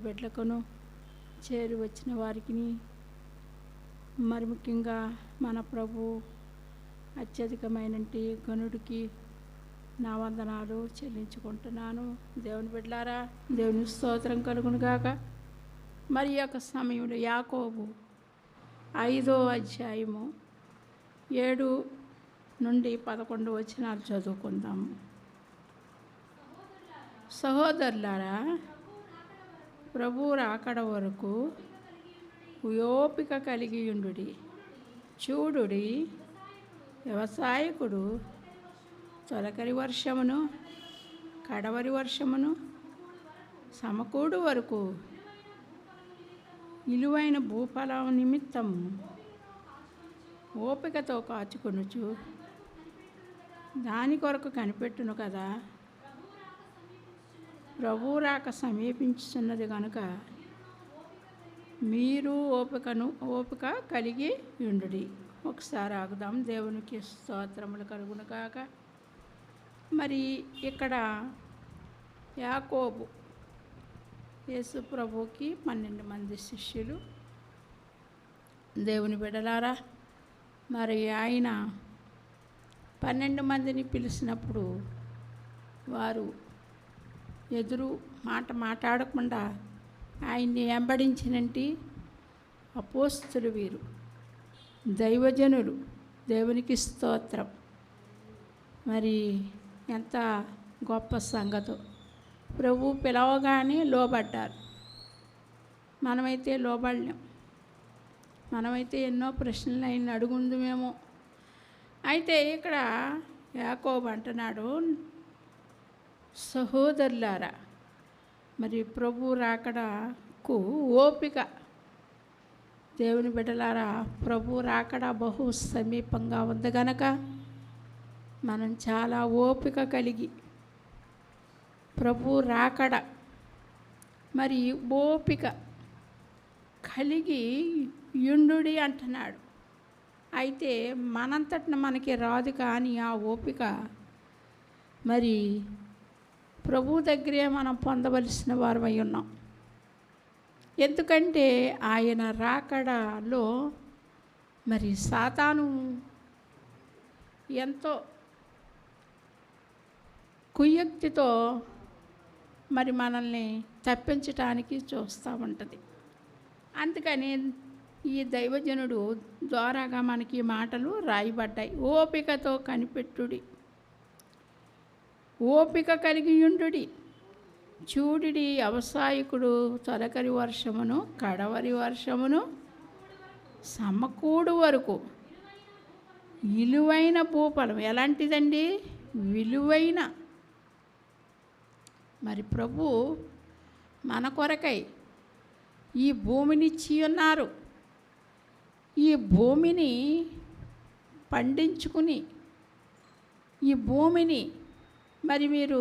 బిడ్డలకును చేరి వచ్చిన వారికి మరి ముఖ్యంగా మన ప్రభు అత్యధికమైన గనుడికి నా వందనాలు చెల్లించుకుంటున్నాను. దేవుని బిడ్డలారా, దేవుని స్తోత్రం కలుగును గాక. మరి యొక్క సమయంలో యాకోబు 5వ అధ్యాయము 7 నుండి 11 వచనాలు చదువుకుందాము. సహోదరులారా, ప్రభు రాకడ వరకు ఓపిక కలిగి ఉండుడి. చూడుడి, వ్యవసాయకుడు తొలకరి వర్షమును కడవరి వర్షమును సమకూడు వరకు విలువైన భూఫలం నిమిత్తము ఓపికతో కాచుకొనుచు దాని కొరకు కనిపెట్టును కదా. ప్రభు రాక సమీపించుతున్నది కనుక మీరు ఓపిక కలిగి ఉండుడి. ఒకసారి ఆగుదాం. దేవునికి స్తోత్రములు కలుగును కాక. మరి ఇక్కడ యాకోబు యేసు ప్రభుకి 12 మంది శిష్యులు. దేవుని బిడ్డలారా, మరి ఆయన 12 మందిని పిలిచినప్పుడు వారు ఎదురు మాట్లాడకుండా ఆయన్ని వెంబడించినంటి అపోస్తులు వీరు, దైవజనులు. దేవునికి స్తోత్రం. మరి ఎంత గొప్ప సంగతో. ప్రభు పిలవగానే లోబడ్డారు. మనమైతే లోబడలేం. మనమైతే ఎన్నో ప్రశ్నలు ఆయన అడుగుందుమేమో. అయితే ఇక్కడ యాకోబు అంటున్నాడు, సహోదరులారా, మరి ప్రభు రాకడకు ఓపిక. దేవుని బిడ్డలారా, ప్రభు రాకడ బహు సమీపంగా ఉంది గనక మనం చాలా ఓపిక కలిగి ప్రభు రాకడ మరి ఓపిక కలిగి యుండుడి అంటున్నాడు. అయితే మనంతటిన మనకి రాదు, కానీ ఆ ఓపిక మరి ప్రభు దగ్గరే మనం పొందవలసిన వారమై ఉన్నాం. ఎందుకంటే ఆయన రాకడలో మరి సాతాను ఎంతో కుయుక్తితో మరి మనల్ని తప్పించటానికి చూస్తూ ఉంటుంది. అందుకని ఈ దైవజనుడు ద్వారాగా మనకి మాటలు రాయబడ్డాయి. ఓపికతో కనిపెట్టుడి, ఓపిక కలిగి ఉండుడి. చూడుడి, వ్యవసాయకుడు తొలకరి వర్షమును కడవరి వర్షమును సమకూడు వరకు విలువైన భూఫలం. ఎలాంటిదండి? విలువైన. మరి ప్రభు మన కొరకై ఈ భూమినిచ్చి ఉన్నారు. ఈ భూమిని పండించుకుని ఈ భూమిని మరి మీరు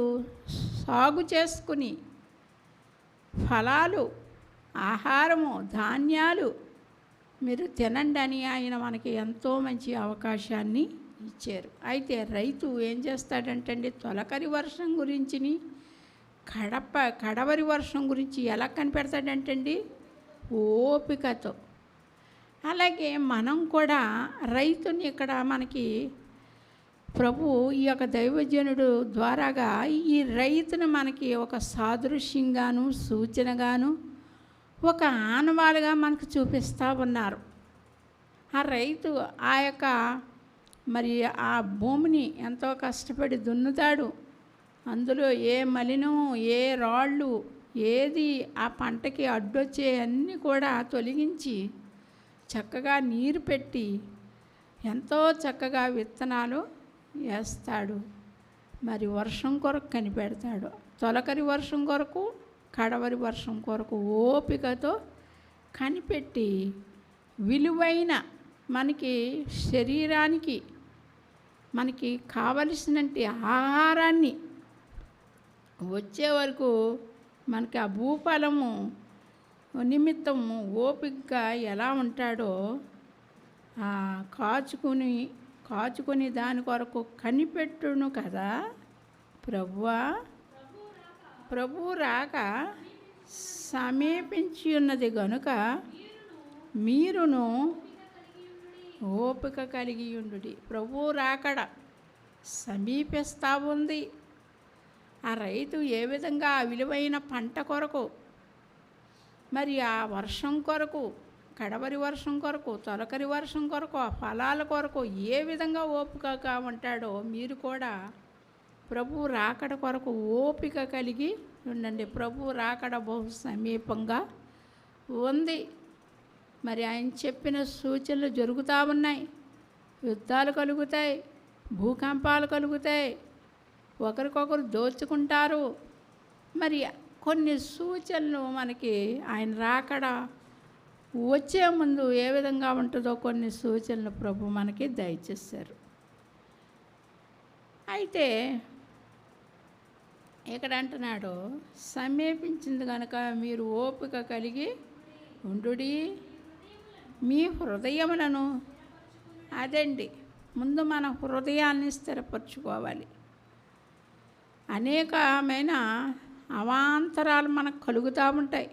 సాగు చేసుకుని ఫలాలు, ఆహారము, ధాన్యాలు మీరు తినండి అని ఆయన మనకి ఎంతో మంచి అవకాశాన్ని ఇచ్చారు. అయితే రైతు ఏం చేస్తాడంటే తొలకరి వర్షం గురించి కడవరి వర్షం గురించి ఎలా కనిపెడతాడంటండి? ఓపికతో. అలాగే మనం కూడా రైతుని ఇక్కడ మనకి ప్రభు ఈ యొక్క దైవజనుడు ద్వారాగా ఈ రైతును మనకి ఒక సాదృశ్యంగాను సూచనగాను ఒక ఆనవాలుగా మనకు చూపిస్తూ ఉన్నారు. ఆ రైతు ఆ యొక్క మరి ఆ భూమిని ఎంతో కష్టపడి దున్నుతాడు. అందులో ఏ మలినం, ఏ రాళ్ళు, ఏది ఆ పంటకి అడ్డొచ్చే అన్నీ కూడా తొలగించి చక్కగా నీరు పెట్టి ఎంతో చక్కగా విత్తనాలు వేస్తాడు. మరి వర్షం కొరకు కనిపెడతాడు. తొలకరి వర్షం కొరకు కడవరి వర్షం కొరకు ఓపికతో కనిపెట్టి విలువైన మనకి శరీరానికి మనకి కావలసినటువంటి ఆహారాన్ని వచ్చే వరకు మనకి ఆ భూఫలము నిమిత్తము ఓపికగా ఎలా ఉంటాడో కాచుకుని దాని కొరకు కనిపెట్టును కదా. ప్రభువా, ప్రభు రాక సమీపించి ఉన్నది గనుక మీరును ఓపిక కలిగి ఉండుడి. ప్రభువు రాకడ సమీపిస్తూ ఉంది. ఆ రైతు ఏ విధంగా ఆ విలువైన పంట కొరకు, మరి ఆ వర్షం కొరకు, కడవరి వర్షం కొరకు, తొలకరి వర్షం కొరకు, ఆ ఫలాల కొరకు ఏ విధంగా ఓపికగా ఉంటాడో మీరు కూడా ప్రభు రాకడ కొరకు ఓపిక కలిగి ఉండండి. ప్రభు రాకడ బహు సమీపంగా ఉంది. మరి ఆయన చెప్పిన సూచనలు జరుగుతూ ఉన్నాయి. యుద్ధాలు కలుగుతాయి, భూకంపాలు కలుగుతాయి, ఒకరికొకరు దోచుకుంటారు. మరి కొన్ని సూచనలు మనకి ఆయన రాకడ వచ్చే ముందు ఏ విధంగా ఉంటుందో కొన్ని సూచనలు ప్రభు మనకి దయచేశారు. అయితే ఇక్కడ అంటున్నాడు, సమీపించింది కనుక మీరు ఓపిక కలిగి ఉండుడి, మీ హృదయములను. అదండి, ముందు మన హృదయాన్ని స్థిరపరచుకోవాలి. అనేకమైన అవాంతరాలు మనకు కలుగుతూ ఉంటాయి.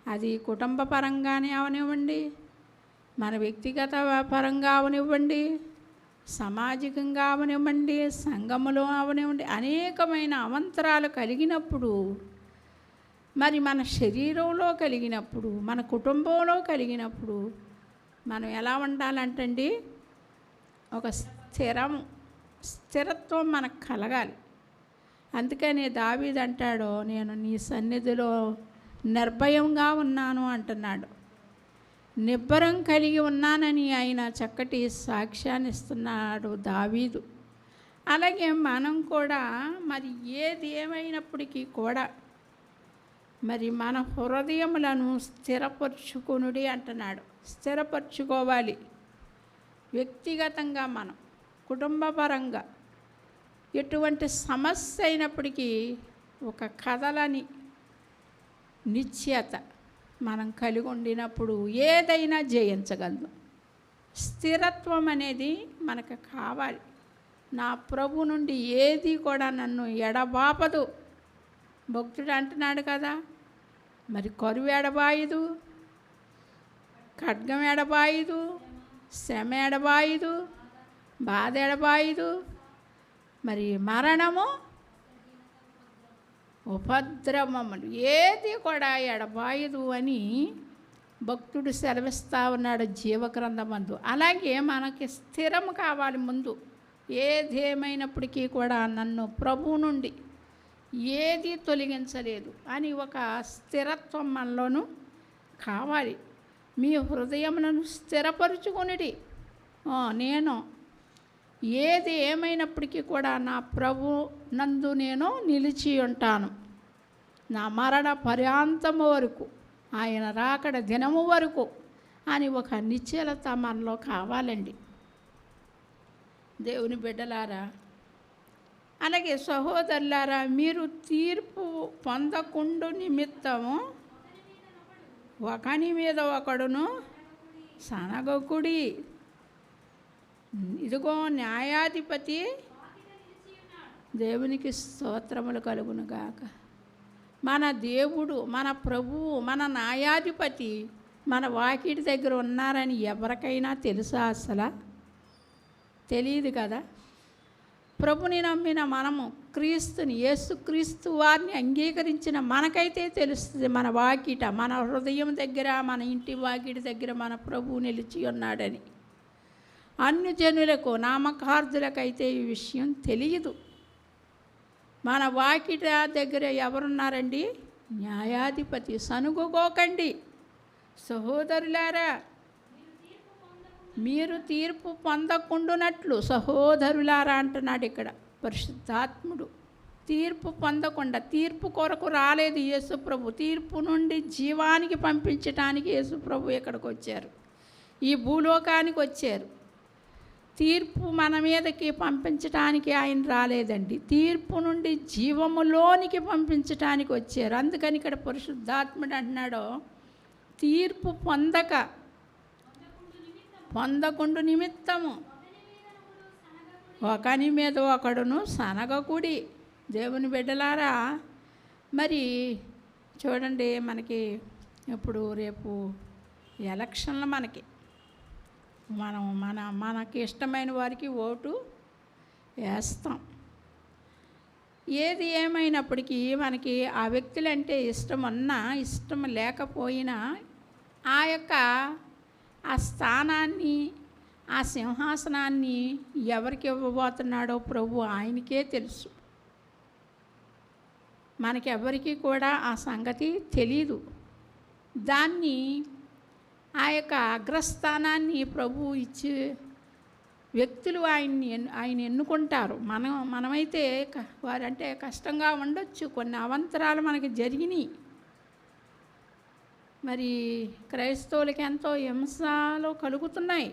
అది కుటుంబ పరంగానే అవనివ్వండి, మన వ్యక్తిగత పరంగా అవనివ్వండి, సామాజికంగా అవనివ్వండి, సంఘములో అవనివ్వండి. అనేకమైన అవాంతరాలు కలిగినప్పుడు, మరి మన శరీరంలో కలిగినప్పుడు, మన కుటుంబంలో కలిగినప్పుడు మనం ఎలా ఉండాలంటండి, ఒక స్థిరత్వం మనకు కలగాలి. అందుకని దావీదు అంటాడు, నేను నీ సన్నిధిలో నిర్భయంగా ఉన్నాను అంటున్నాడు. నిబ్బరం కలిగి ఉన్నానని ఆయన చక్కటి సాక్ష్యాన్ని ఇస్తున్నాడు దావీదు. అలాగే మనం కూడా మరి ఏది ఏమైనప్పటికీ కూడా మరి మన హృదయములను స్థిరపరచుకొనుడి అంటున్నాడు. స్థిరపరచుకోవాలి. వ్యక్తిగతంగా మనం, కుటుంబపరంగా ఎటువంటి సమస్య అయినప్పటికీ ఒక కదలని నిశ్చయత మనం కలిగి ఉండినప్పుడు ఏదైనా జయించగలదు. స్థిరత్వం అనేది మనకు కావాలి. నా ప్రభు నుండి ఏది కూడా నన్ను ఎడబాపదు. భక్తుడు అంటున్నాడు కదా, మరి కరువు ఎడబాయదు, ఖడ్గం ఎడబాయదు, శ్రమ ఎడబాయదు, బాధ ఎడబాయదు, మరి మరణము, ఉపద్రవములు ఏది కూడా ఎడబాయదు అని భక్తుడు సెలవిస్తూ ఉన్నాడు జీవగ్రంథమందు. అలాగే మనకి స్థిరం కావాలి. ముందు ఏదేమైనప్పటికీ కూడా నన్ను ప్రభువు నుండి ఏది తొలగించలేదు అని ఒక స్థిరత్వం మనలోనూ కావాలి. మీ హృదయములను స్థిరపరుచుకొనిడి. నేను ఏది ఏమైనప్పటికీ కూడా నా ప్రభు నందు నేను నిలిచి ఉంటాను, నా మరణ పర్యాంతము వరకు, ఆయన రాకడ దినము వరకు అని ఒక నిశ్చలత మనలో కావాలండి దేవుని బిడ్డలారా. అలాగే సహోదరులారా, మీరు తీర్పు పొందకుండు నిమిత్తము ఒకని మీద ఒకడును సనగకుడి. ఇదిగో న్యాయాధిపతి, దేవునికి స్తోత్రములు కలుగునుగాక. మన దేవుడు, మన ప్రభువు, మన న్యాయాధిపతి మన వాకిటి దగ్గర ఉన్నారని ఎవరికైనా తెలుసా? అసలు తెలియదు కదా. ప్రభుని నమ్మిన మనము, క్రీస్తుని, యేసుక్రీస్తు వారిని అంగీకరించిన మనకైతే తెలుస్తుంది. మన వాకిట, మన హృదయం దగ్గర, మన ఇంటి వాకిటి దగ్గర మన ప్రభువు నిలిచి ఉన్నాడని. అన్య జనులకు, నామకార్థులకైతే ఈ విషయం తెలియదు. మన వాకిట దగ్గర ఎవరున్నారండి? న్యాయాధిపతి. సనుగుకోకండి సహోదరులారా, మీరు తీర్పు పొందకుండునట్లు. సహోదరులారా అంటున్నాడు ఇక్కడ పరిశుద్ధాత్ముడు. తీర్పు పొందకుండా, తీర్పు కొరకు రాలేదు యేసుప్రభు. తీర్పు నుండి జీవానికి పంపించటానికి యేసుప్రభు ఇక్కడికి వచ్చారు, ఈ భూలోకానికి వచ్చారు. తీర్పు మన మీదకి పంపించటానికి ఆయన రాలేదండి, తీర్పు నుండి జీవములోనికి పంపించటానికి వచ్చారు. అందుకని ఇక్కడ పరిశుద్ధాత్ముడు అంటున్నాడు, తీర్పు పొందకుండు నిమిత్తము ఒకని మీద ఒకడును సనగకుడి. దేవుని బిడ్డలారా, మరి చూడండి, మనకి ఇప్పుడు రేపు ఎలక్షన్లు మనకి ఇష్టమైన వారికి ఓటు వేస్తాం. ఏది ఏమైనప్పటికీ మనకి ఆ వ్యక్తులంటే ఇష్టం ఉన్నా ఇష్టం లేకపోయినా ఆ స్థానాన్ని, ఆ సింహాసనాన్ని ఎవరికి ఇవ్వబోతున్నాడో ప్రభు ఆయనకే తెలుసు. మనకెవరికి కూడా ఆ సంగతి తెలీదు. దాన్ని అగ్రస్థానాన్ని ప్రభు ఇచ్చి వ్యక్తులు ఆయన ఎన్నుకుంటారు. మనమైతే వారంటే కష్టంగా ఉండొచ్చు, కొన్ని అవంతరాలు మనకి జరిగినాయి. మరి క్రైస్తవులకి ఎంతో హింసలు కలుగుతున్నాయి.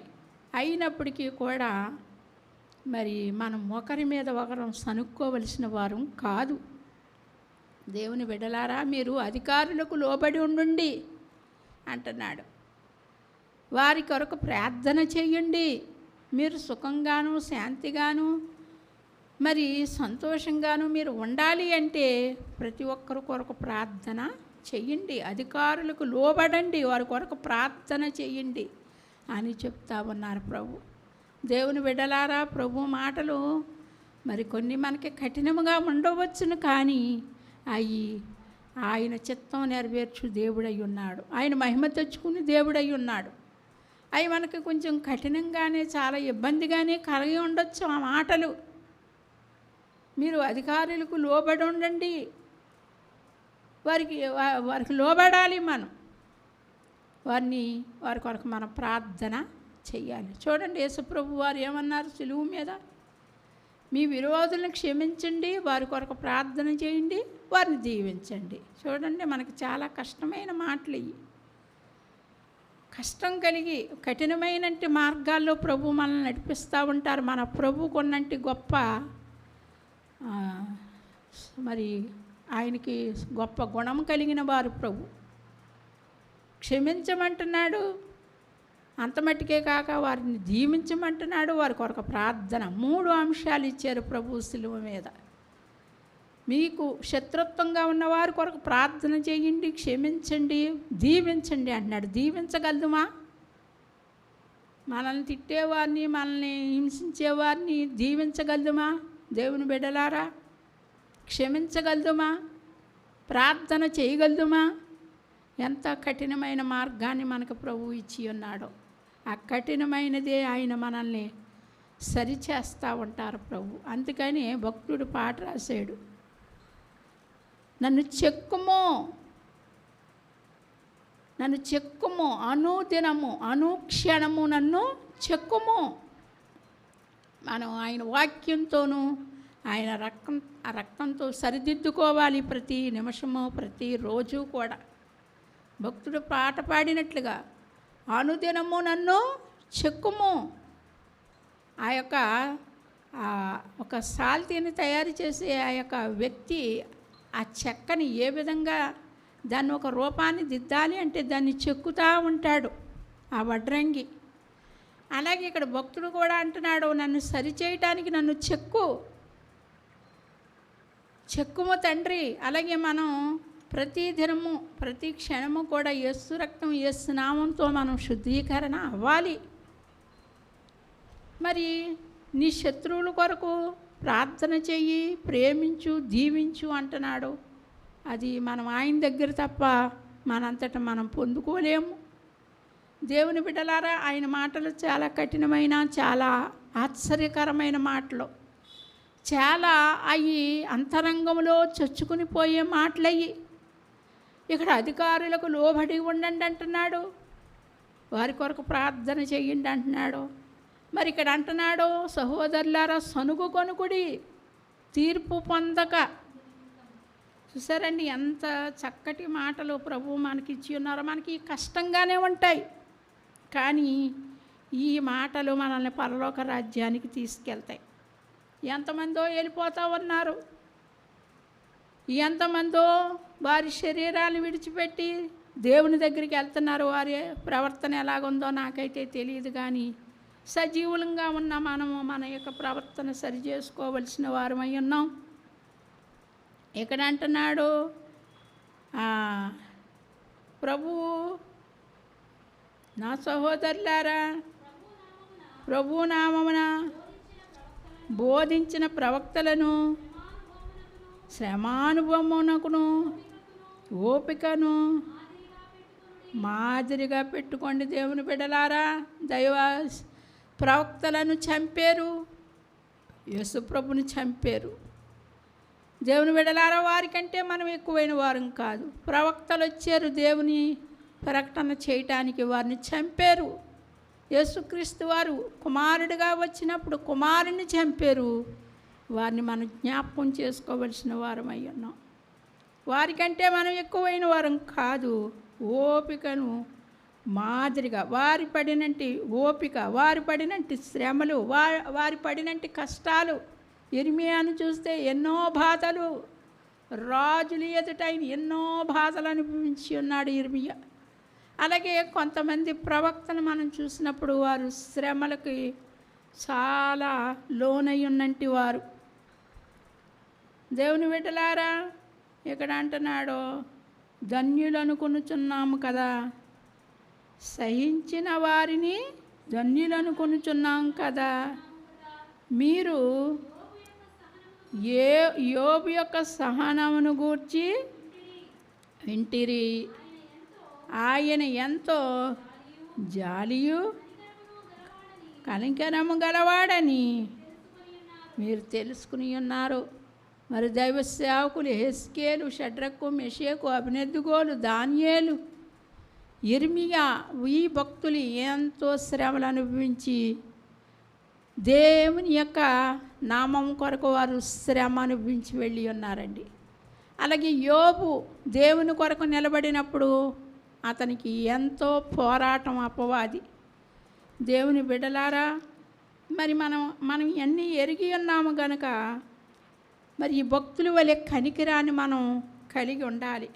అయినప్పటికీ కూడా మరి మనం ఒకరి మీద ఒకరం సనుక్కోవలసిన వారం కాదు. దేవుని బిడ్డలారా, మీరు అధికారులకు లోబడి ఉండండి అంటున్నాడు. వారి కొరకు ప్రార్థన చేయండి. మీరు సుఖంగాను శాంతిగాను మరి సంతోషంగాను మీరు ఉండాలి అంటే ప్రతి ఒక్కరి కొరకు ప్రార్థన చెయ్యండి. అధికారులకు లోబడండి, వారి కొరకు ప్రార్థన చెయ్యండి అని చెప్తా ఉన్నారు ప్రభు. దేవుని బిడ్డలారా, ప్రభు మాటలు మరి కొన్ని మనకి కఠినముగా ఉండవచ్చును, కానీ ఆయన చిత్తం నెరవేర్చు దేవుడై ఉన్నాడు. ఆయన మహిమ తెచ్చుకుని దేవుడై ఉన్నాడు. అవి మనకి కొంచెం కఠినంగానే, చాలా ఇబ్బందిగానే కలిగి ఉండొచ్చు ఆ మాటలు. మీరు అధికారులకు లోబడి ఉండండి, వారికి లోబడాలి. వారి కొరకు మనం ప్రార్థన చెయ్యాలి. చూడండి, యేసుప్రభు వారు ఏమన్నారు సిలువ మీద? మీ విరోధులను క్షమించండి, వారి కొరకు ప్రార్థన చేయండి, వారిని దీవించండి. చూడండి, మనకి చాలా కష్టమైన మాటలు ఇవి. కష్టం కలిగి కఠినమైన మార్గాల్లో ప్రభు మనల్ని నడిపిస్తూ ఉంటారు. మన ప్రభుకున్నంటి గొప్ప మరి ఆయనకి గొప్ప గుణం కలిగిన వారు ప్రభు. క్షమించమంటున్నాడు, అంతమట్టుకే కాక వారిని దీవించమంటున్నాడు, వారి కొరకు ప్రార్థన. 3 అంశాలు ఇచ్చారు ప్రభు సిలువ మీద. మీకు శత్రుత్వంగా ఉన్నవారి కొరకు ప్రార్థన చేయండి, క్షమించండి, దీవించండి అంటున్నాడు. దీవించగలదుమా? మనల్ని తిట్టేవారిని, మనల్ని హింసించేవారిని దీవించగలదుమా? దేవుని బిడ్డలారా, క్షమించగలదుమా? ప్రార్థన చేయగలదుమా? ఎంత కఠినమైన మార్గాన్ని మనకు ప్రభు ఇచ్చి ఉన్నాడో ఆ కఠినమైనదే ఆయన మనల్ని సరిచేస్తూ ఉంటారు ప్రభు. అందుకని భక్తుడు పాట రాశాడు, నన్ను చెక్కుము అనుదినము అనుక్షణము నన్ను చెక్కుము. మనం ఆయన వాక్యంతోనూ ఆయన రక్తంతో సరిదిద్దుకోవాలి ప్రతి నిమిషము, ప్రతిరోజు కూడా. భక్తుడు పాట పాడినట్లుగా అనుదినము నన్ను చెక్కుము. ఒక సాల్తీని తయారు చేసే వ్యక్తి ఆ చెక్కని ఏ విధంగా దాన్ని ఒక రూపాన్ని దిద్దాలి అంటే దాన్ని చెక్కుతూ ఉంటాడు ఆ వడ్రంగి. అలాగే ఇక్కడ భక్తుడు కూడా అంటున్నాడు, నన్ను సరిచేయటానికి నన్ను చెక్కుము తండ్రి. అలాగే మనం ప్రతి దినము ప్రతి క్షణము కూడా యేసు రక్తం యేసు నామంతో మనం శుద్ధీకరణ అవ్వాలి. మరి నీ శత్రువుల కొరకు ప్రార్థన చెయ్యి, ప్రేమించు, దీవించు అంటున్నాడు. అది మనం ఆయన దగ్గర తప్ప మనంతట మనం పొందుకోలేము. దేవుని బిడ్డలారా, ఆయన మాటలు చాలా కఠినమైన, చాలా ఆశ్చర్యకరమైన మాటలు, చాలా అవి అంతరంగంలో చొచ్చుకుని పోయే మాటలయ్యి. ఇక్కడ అధికారులకు లోబడి ఉండండి అంటున్నాడు, వారి కొరకు ప్రార్థన చెయ్యండి అంటున్నాడు. మరి ఇక్కడ అంటున్నాడు, సహోదరులారా సనుగు కొనుకుడి, తీర్పు పొందక. చూసారండి ఎంత చక్కటి మాటలు ప్రభు మనకి ఇచ్చి ఉన్నారో. మనకి కష్టంగానే ఉంటాయి, కానీ ఈ మాటలు మనల్ని పరలోక రాజ్యానికి తీసుకెళ్తాయి. ఎంతమందో వెళ్ళిపోతూ ఉన్నారు, ఎంతమందో వారి శరీరాలు విడిచిపెట్టి దేవుని దగ్గరికి వెళ్తున్నారు. వారి ప్రవర్తన ఎలాగుందో నాకైతే తెలియదు, కానీ సజీవులంగా ఉన్న మనము మన యొక్క ప్రవర్తన సరి చేసుకోవలసిన వారమై ఉన్నాం. ఇక్కడ అంటున్నాడు, ప్రభువు నా సహోదరులారా, ప్రభు నామమున బోధించిన ప్రవక్తలను శ్రమానుభవమునకును ఓపికను మాదిరిగా పెట్టుకోండి. దేవుని బిడ్డలారా, దైవ ప్రవక్తలను చంపారు, యేసు ప్రభుని చంపారు. దేవుని బిడ్డలారా, వారికంటే మనం ఎక్కువైన వారం కాదు. ప్రవక్తలు వచ్చారు దేవుని ప్రకటన చేయటానికి, వారిని చంపారు. యేసుక్రీస్తు వారు కుమారుడిగా వచ్చినప్పుడు కుమారుని చంపారు. వారిని మనం జ్ఞాపకం చేసుకోవలసిన వారం అయి ఉన్నాం. వారికంటే మనం ఎక్కువైన వారం కాదు. ఓపికను మాదిరిగా, వారి పడినంటి ఓపిక, వారి పడినంటి శ్రమలు, వారి పడినంటి కష్టాలు. ఇర్మియాను చూస్తే ఎన్నో బాధలు, రాజులు ఎదుటైన ఎన్నో బాధలు అనుభవించి ఉన్నాడు ఇర్మియా. అలాగే కొంతమంది ప్రవక్తను మనం చూసినప్పుడు వారు శ్రమలకి చాలా లోనై ఉన్నంటి వారు. దేవుని బిడ్డలారా, ఇక్కడ అంటున్నాడు, ధన్యులు అనుకొనుచున్నాము కదా, సహించిన వారిని ధన్యులు అనుకొనుచున్నాం కదా. మీరు యోబు యొక్క సహనమును గూర్చి వింటిరి. ఆయన ఎంతో జాలియు కనికరము గలవాడని మీరు తెలుసుకుని ఉన్నారు. మరి దైవ సేవకులు హెస్కేలు, షడ్రకు, మెషేకు, అబేద్నెగోలు, దానియేలు, ఇర్మియా, ఈ భక్తులు ఎంతో శ్రమలు అనుభవించి దేవుని యొక్క నామం కొరకు వారు శ్రమ అనుభవించి వెళ్ళి ఉన్నారండి. అలాగే యోబు దేవుని కొరకు నిలబడినప్పుడు అతనికి ఎంతో పోరాటం, అపవాది. దేవుని బిడ్డలారా, మరి మనం ఎన్ని ఎరిగి ఉన్నాము గనుక మరి ఈ భక్తుల వలె కనికరాన్ని మనం కలిగి ఉండాలి.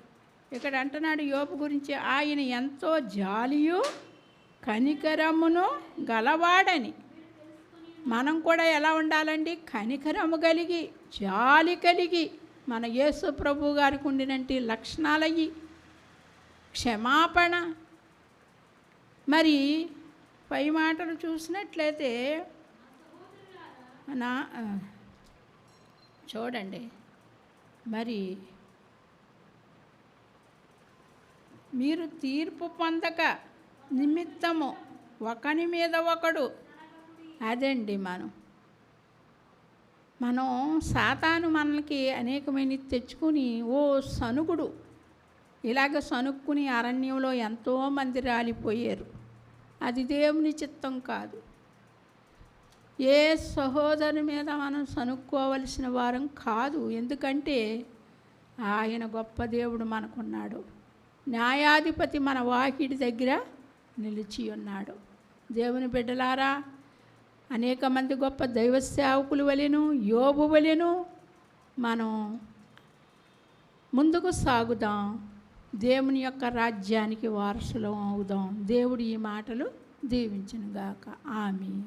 ఇక్కడ అంటున్నాడు యోబు గురించి, ఆయన ఎంతో జాలియు కనికరమును గలవాడని. మనం కూడా ఎలా ఉండాలండి? కనికరము కలిగి, జాలి కలిగి, మన యేసు ప్రభు గారికి ఉండినట్టి లక్షణాలయ్యి, క్షమాపణ. మరి పై మాటలు చూసినట్లయితే చూడండి, మరి మీరు తీర్పు పొందక నిమిత్తము ఒకని మీద ఒకడు, అదండి మనం సాతాను మనకి అనేకమైన తెచ్చుకుని ఓ సనుగుడు, ఇలాగ సనుక్కుని అరణ్యంలో ఎంతోమంది రాలిపోయారు. అది దేవుని చిత్తం కాదు. ఏ సహోదరు మీద మనం సనుక్కోవలసిన వారం కాదు. ఎందుకంటే ఆయన గొప్ప దేవుడు మనకున్నాడు. న్యాయాధిపతి మన వాకిడి దగ్గర నిలిచి ఉన్నాడు. దేవుని బిడ్డలారా, అనేక మంది గొప్ప దైవ సేవకులు వలెను, యోబు వలెను మనం ముందుకు సాగుదాం. దేవుని యొక్క రాజ్యానికి వారసులం అవుదాం. దేవుడు ఈ మాటలు దీవించునుగాక. ఆమేన్.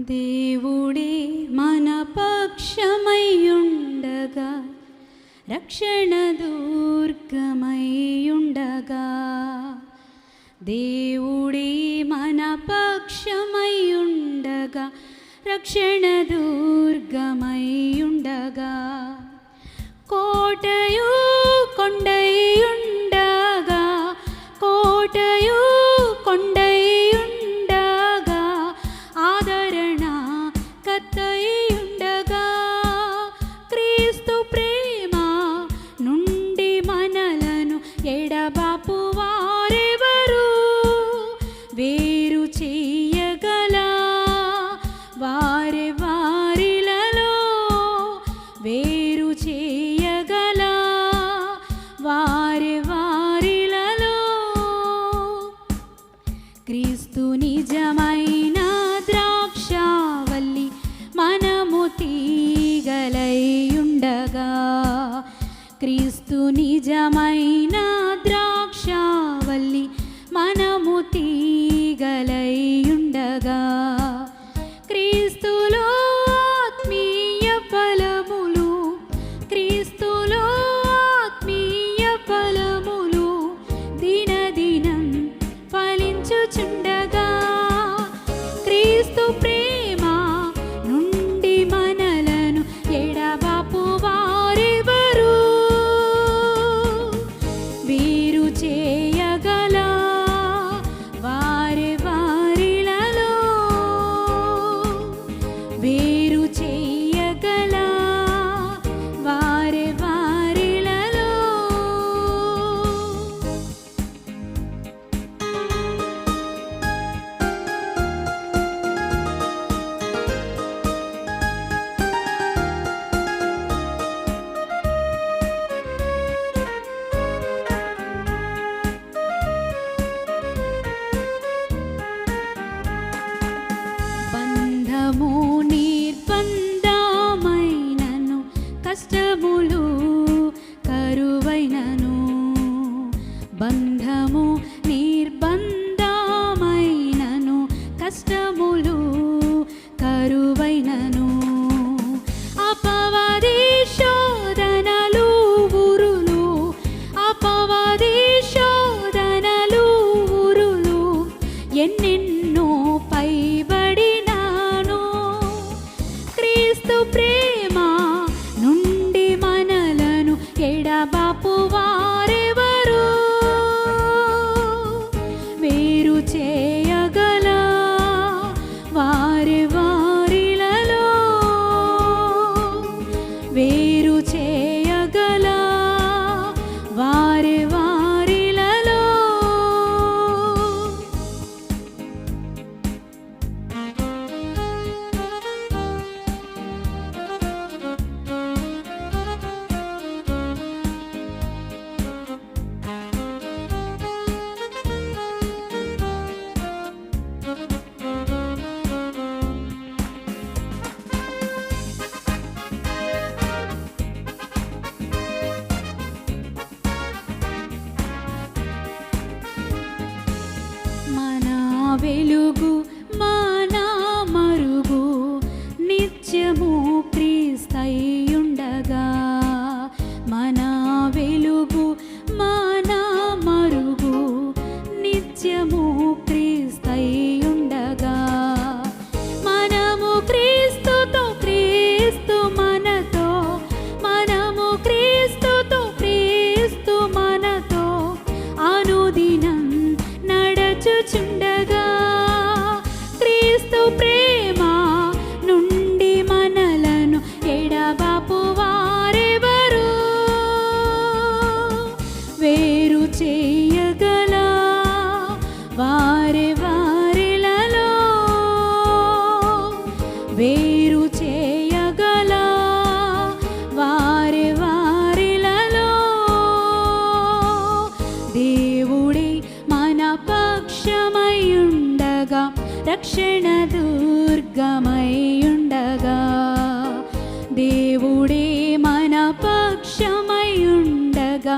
దేవుడే మన పక్షమయ్యుండగా, రక్షణ దుర్గమయ్యుండగా. దేవుడే మన పక్షమయ్యుండగా, రక్షణ దుర్గమయ్యుండగా. కోటయు కొండయుండగా, కోటయు వేరు చేయగల వారి వారిలలో వేరు చేయగల వారి వారిలలో క్రీస్తు నిజమైన ద్రాక్షావల్లి మనము తీగలైయుండగా క్రీస్తు నిజమైన ద్రాక్షావల్లి మనము తీగలైయుండగా క్రీస్తులో ఆత్మీయ ఫలములు క్రీస్తులో ఆత్మీయ ఫలములు దినదినం ఫలించుచుండగా క్రీస్తు ప్రేమ నుండి మనలను ఎడబాపు వారెవరు వీరు చేయగల వారి వారిలలో వేరు చేయగల వారి వారిలలో బంధము నిర్బంధమైనను కష్టములు కరువైనను బంధము నిర్బంధమైనను కష్టములు కరువైనను అపవాది శోధనలు ఉరులు అపవాది శోధనలు ఉరులు ఎన్నెన్నో పైబడినాను క్రీస్తు ప్రేమ నుండి మనలను ఎడబాపు వారెవరు వేరు చేయగల వారి వారిలలో వేరు చేయగల వారి వారిలలో మన వెలుగు మన మరుగు నిత్యము క్రీస్తయుండగా మన వెలుగు మన మరుగు నిత్యము క్రీస్తయుండగా మనము క్రీస్తుతో క్రీస్తు మనతో మనము క్రీస్తుతో క్రీస్తు మనతో అనుదినం నడచుచుండగా క్రీస్తు ప్రేమ నుండి మనలను ఎడబాపు వారెవరు వేరు చేయగల వారి వారిలలో వేరు చేయగల వారి వారిలలో దేవుడే మన పక్షమయుండగా రక్షణ దుర్గమయుండగా దేవుడే మన పక్షమయుండగా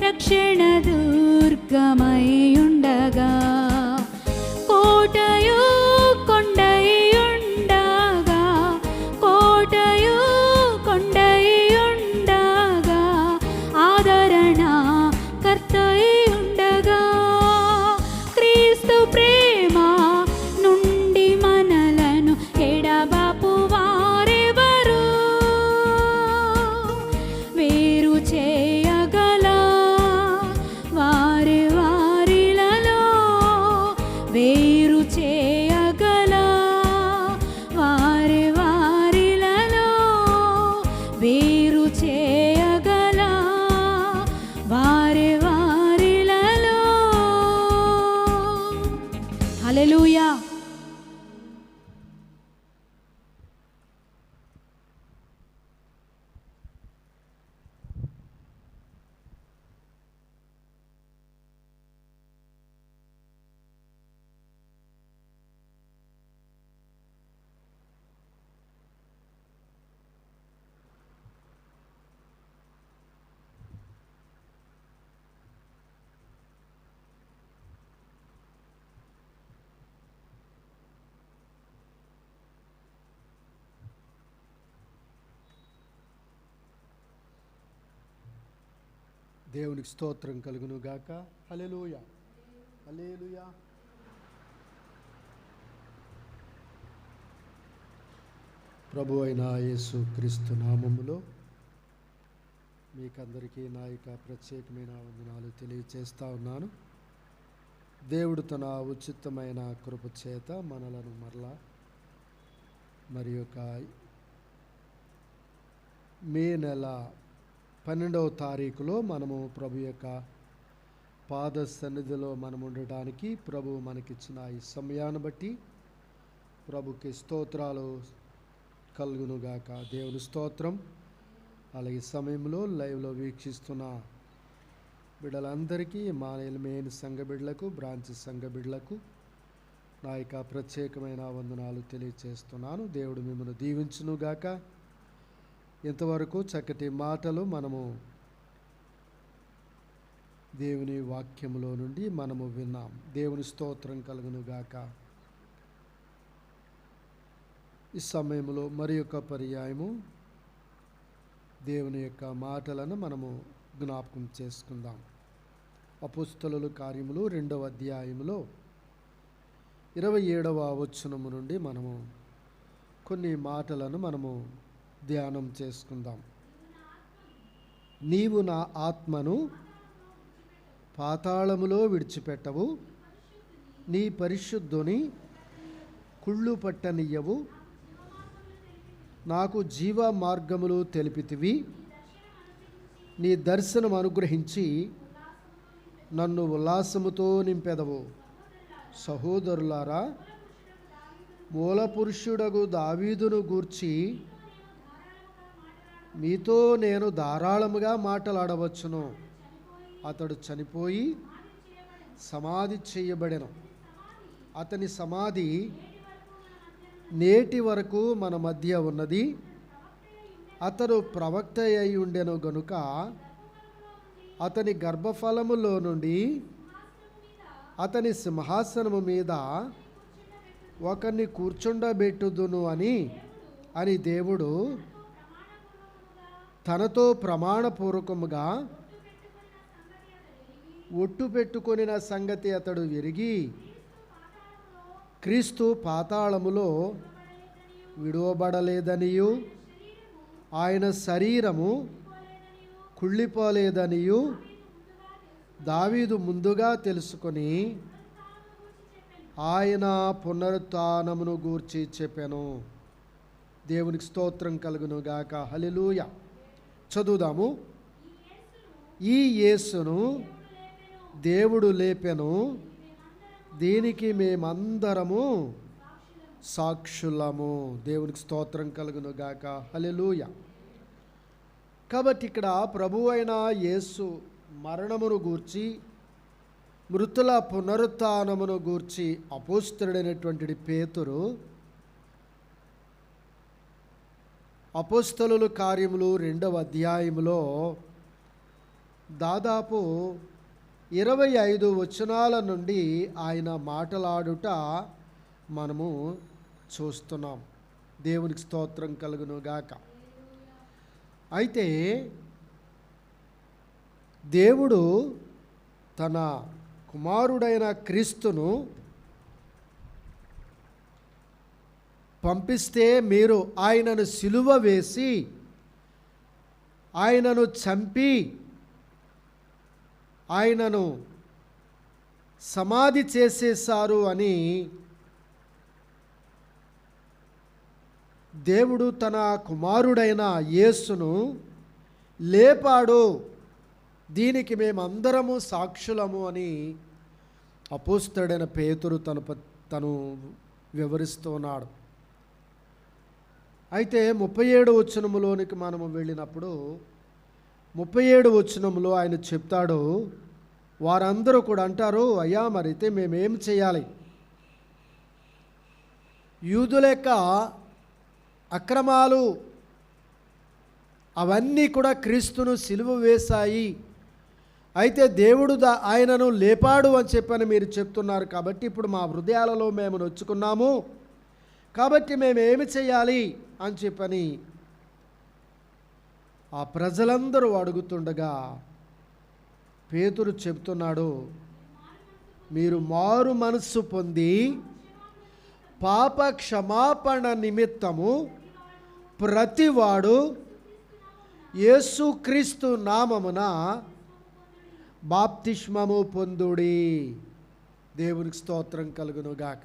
రక్షణ దుర్గమయుండగా కోటయు కొండయుండగా కోటయు కొండయుండగా ఆదరణ కర్తయుండగా క్రీస్తు ప్రేమ నుండి మనలను ఎడబాపు వారెవరు వేరు చేయగల వారి వారిలలో వేరు చే హల్లెలూయా. దేవునికి స్తోత్రం కలుగును గాక. హల్లెలూయా, హల్లెలూయా. ప్రభు అయిన యేసు క్రీస్తు నామములో మీకందరికీ నా యొక్క ప్రత్యేకమైన వందనాలు తెలియచేస్తా ఉన్నాను. దేవుడు తన ఉచితమైన కృప చేత మనలను మరలా మరి యొక్క మే నెల 12వ తారీఖులో మనము ప్రభు యొక్క పాద సన్నిధిలో మనం ఉండడానికి ప్రభు మనకిచ్చిన ఈ సమయాన్ని బట్టి ప్రభుకి స్తోత్రాలు కలుగునుగాక. దేవుని స్తోత్రం. అలాగే సమయంలో లైవ్లో వీక్షిస్తున్న బిడ్డలందరికీ, మా మెయిన్ సంఘ బిడ్డలకు, బ్రాంచ్ సంఘ బిడ్డలకు నా యొక్క ప్రత్యేకమైన వందనాలు తెలియచేస్తున్నాను. దేవుడు మిమ్మల్ని దీవించునుగాక. ఇంతవరకు చక్కటి మాటలు మనము దేవుని వాక్యములో నుండి మనము విన్నాం. దేవుని స్తోత్రం కలుగునుగాక. ఈ సమయంలో మరి యొక్క పర్యాయము దేవుని యొక్క మాటలను మనము జ్ఞాపకం చేసుకుందాం. అపోస్తలుల కార్యములు 2వ అధ్యాయములో 27వ వచనము నుండి మనము కొన్ని మాటలను మనము ధ్యానం చేసుకుందాం. నీవు నా ఆత్మను పాతాళములో విడిచిపెట్టవు, నీ పరిశుద్ధుని కుళ్ళు పట్టనియ్యవు, నాకు జీవ మార్గములు తెలిపితివి, నీ దర్శనం అనుగ్రహించి నన్ను ఉల్లాసముతో నింపెదవు. సహోదరులారా, మూలపురుషుడగు దావీదును గూర్చి మీతో నేను ధారాళముగా మాట్లాడవచ్చును. అతడు చనిపోయి సమాధి చేయబడెను. అతని సమాధి నేటి వరకు మన మధ్య ఉన్నది. అతడు ప్రవక్త అయి ఉండెను గనుక అతని గర్భఫలములో నుండి అతని సింహాసనము మీద ఒకరిని కూర్చుండబెట్టుదును అని దేవుడు తనతో ప్రమాణపూర్వకముగా ఒట్టు పెట్టుకొనిన సంగతి అతడు ఎరిగి, క్రీస్తు పాతాళములో విడువబడలేదనియు, ఆయన శరీరము కుళ్ళిపోలేదనియు దావీదు ముందుగా తెలుసుకొని ఆయన పునరుత్థానమును గూర్చి చెప్పెను. దేవునికి స్తోత్రం కలుగును గాక. హల్లెలూయా. చదువుదాము. ఈ యేసును దేవుడు లేపెను, దీనికి మేమందరము సాక్షులము. దేవునికి స్తోత్రం కలుగును గాక. హల్లెలూయా. కాబట్టి ఇక్కడ ప్రభువు అయిన యేసు మరణమును గూర్చి, మృతుల పునరుత్థానమును గూర్చి అపోస్తలుడైనటువంటి పేతురు అపోస్తలుల కార్యములు 2వ అధ్యాయములో దాదాపు 25 వచనాల నుండి ఆయన మాట్లాడుట మనము చూస్తున్నాం. దేవునికి స్తోత్రం కలుగును గాక. అయితే దేవుడు తన కుమారుడైన క్రీస్తును పంపిస్తే మీరు ఆయనను సిలువ వేసి ఆయనను చంపి ఆయనను సమాధి చేసేశారు అని దేవుడు తన కుమారుడైన యేసును లేపాడు, దీనికి మేమందరము సాక్షులము అని అపోస్తలుడైన పేతురు తను వివరిస్తూ ఉన్నాడు. అయితే 37 వచనములోనికి మనము వెళ్ళినప్పుడు 37 వచనంలో ఆయన చెప్తాడు, వారందరూ కూడా అంటారు, అయ్యా మరైతే మేమేం చేయాలి? యూదుల యొక్క అక్రమాలు అవన్నీ కూడా క్రీస్తును సిలువ వేశాయి, అయితే దేవుడు ఆయనను లేపాడు అని చెప్పని మీరు చెప్తున్నారు, కాబట్టి ఇప్పుడు మా హృదయాలలో మేము నొచ్చుకున్నాము, కాబట్టి మేమేమి చేయాలి అని చెప్పని ఆ ప్రజలందరూ అడుగుతుండగా పేతురు చెప్తున్నాడు, మీరు మారు మనస్సు పొంది పాప క్షమాపణ నిమిత్తము ప్రతివాడు యేసుక్రీస్తు నామమున బాప్తిస్మము పొందుడి. దేవునికి స్తోత్రం కలుగునుగాక.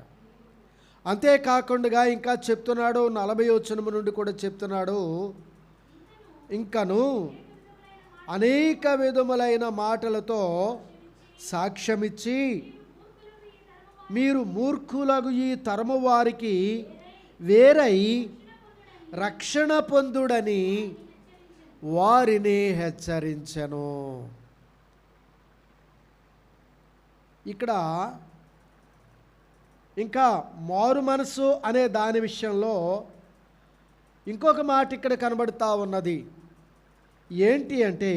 అంతేకాకుండా ఇంకా చెప్తున్నాడు, 40 వచనము నుండి కూడా చెప్తున్నాడు, ఇంకను అనేక విధములైన మాటలతో సాక్ష్యమిచ్చి మీరు మూర్ఖులకు ఈ తరము వారికి వేరై రక్షణ పొందుడని వారిని హెచ్చరించెను. ఇక్కడ ఇంకా మారు మనసు అనే దాని విషయంలో ఇంకొక మాట ఇక్కడ కనబడుతూ ఉన్నది. ఏంటి అంటే,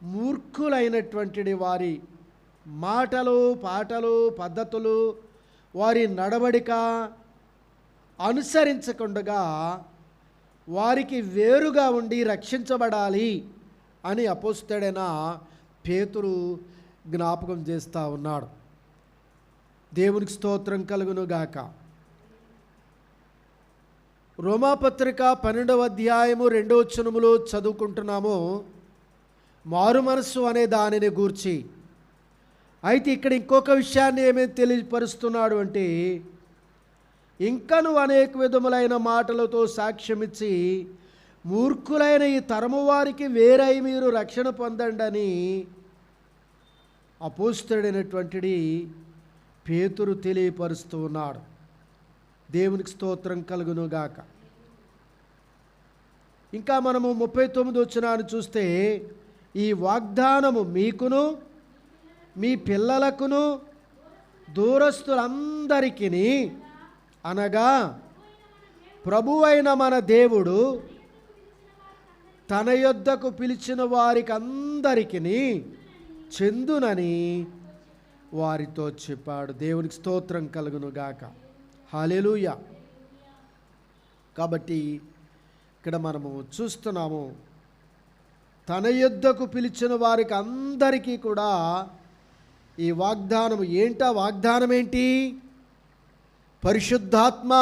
మూర్ఖులైనటువంటి వారి మాటలు, పాటలు, పద్ధతులు, వారి నడవడిక అనుసరించకుండా వారికి వేరుగా ఉండి రక్షించబడాలి అని అపోస్తలుడైన పేతురు జ్ఞాపకం చేస్తూ ఉన్నాడు. దేవునికి స్తోత్రం కలుగునుగాక. రోమాపత్రిక 12వ అధ్యాయము 2వ వచనములో చదువుకుంటున్నాము మారు మనస్సు అనే దానిని గూర్చి. అయితే ఇక్కడ ఇంకొక విషయాన్ని ఏమేమి తెలియపరుస్తున్నాడు అంటే, ఇంకను అనేక విధములైన మాటలతో సాక్ష్యమిచ్చి మూర్ఖులైన ఈ తరము వారికి వేరై మీరు రక్షణ పొందండి అని అపోస్తలుడైనటువంటి పేతురు తెలియపరుస్తూ ఉన్నాడు. దేవునికి స్తోత్రం కలుగునుగాక. ఇంకా మనము 39 వచనాన్ని చూస్తే, ఈ వాగ్దానము మీకును మీ పిల్లలకును దూరస్తులందరికీ అనగా ప్రభువైన మన దేవుడు తన యొద్దకు పిలిచిన వారికి అందరికీ చెందునని వారితో చెప్పాడు. దేవునికి స్తోత్రం కలుగునుగాక. హల్లెలూయా. కాబట్టి ఇక్కడ మనము చూస్తున్నాము, తన యొద్దకు పిలిచిన వారికి అందరికీ కూడా ఈ వాగ్దానం ఏంటా? వాగ్దానం ఏంటి? పరిశుద్ధాత్మ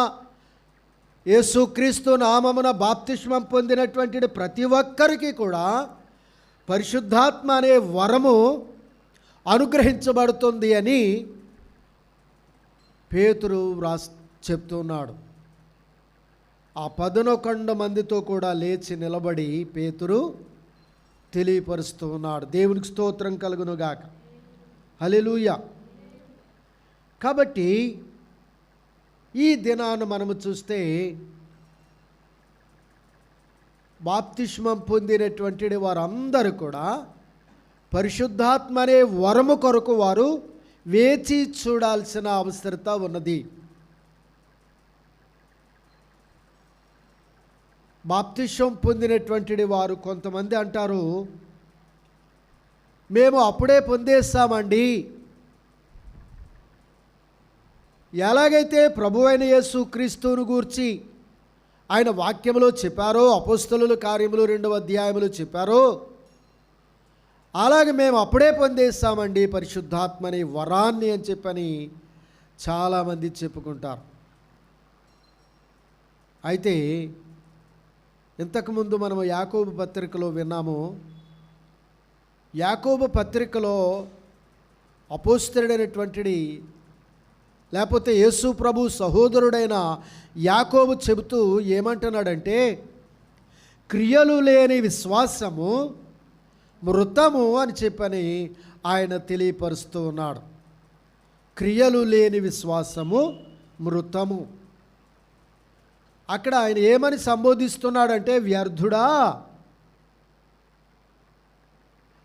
యేసుక్రీస్తు నామమున బాప్తిస్మం పొందినటువంటి ప్రతి ఒక్కరికి కూడా పరిశుద్ధాత్మ అనే వరము అనుగ్రహించబడుతుంది అని పేతురు చెప్తున్నాడు. ఆ 11 మందితో కూడా లేచి నిలబడి పేతురు తెలియపరుస్తూ ఉన్నాడు. దేవునికి స్తోత్రం కలుగునుగాక. హల్లెలూయా. కాబట్టి ఈ దినాన్ని మనము చూస్తే బాప్తిస్మం పొందినటువంటి వారందరూ కూడా పరిశుద్ధాత్మ అనే వరము కొరకు వారు వేచి చూడాల్సిన అవసరత ఉన్నది. బాప్తిస్మం పొందినటువంటి వారు కొంతమంది అంటారు, మేము అప్పుడే పొందేస్తామండి. ఎలాగైతే ప్రభువైన యేసుక్రీస్తును గూర్చి ఆయన వాక్యములో చెప్పారో, అపోస్తలుల కార్యములు 2వ అధ్యాయములు చెప్పారో, అలాగే మేము అప్పుడే పొందేస్తామండి పరిశుద్ధాత్మని వరాన్ని అని చెప్పని చాలామంది చెప్పుకుంటారు. అయితే ఇంతకుముందు మనము యాకోబు పత్రికలో విన్నాము. యాకోబు పత్రికలో అపోస్తలుడైనటువంటి లేకపోతే యేసు ప్రభు సహోదరుడైన యాకోబు చెబుతూ ఏమంటున్నాడంటే, క్రియలు లేని విశ్వాసము మృతము అని చెప్పని ఆయన తెలియపరుస్తూ ఉన్నాడు. క్రియలు లేని విశ్వాసము మృతము. అక్కడ ఆయన ఏమని సంబోధిస్తున్నాడంటే, వ్యర్థుడా,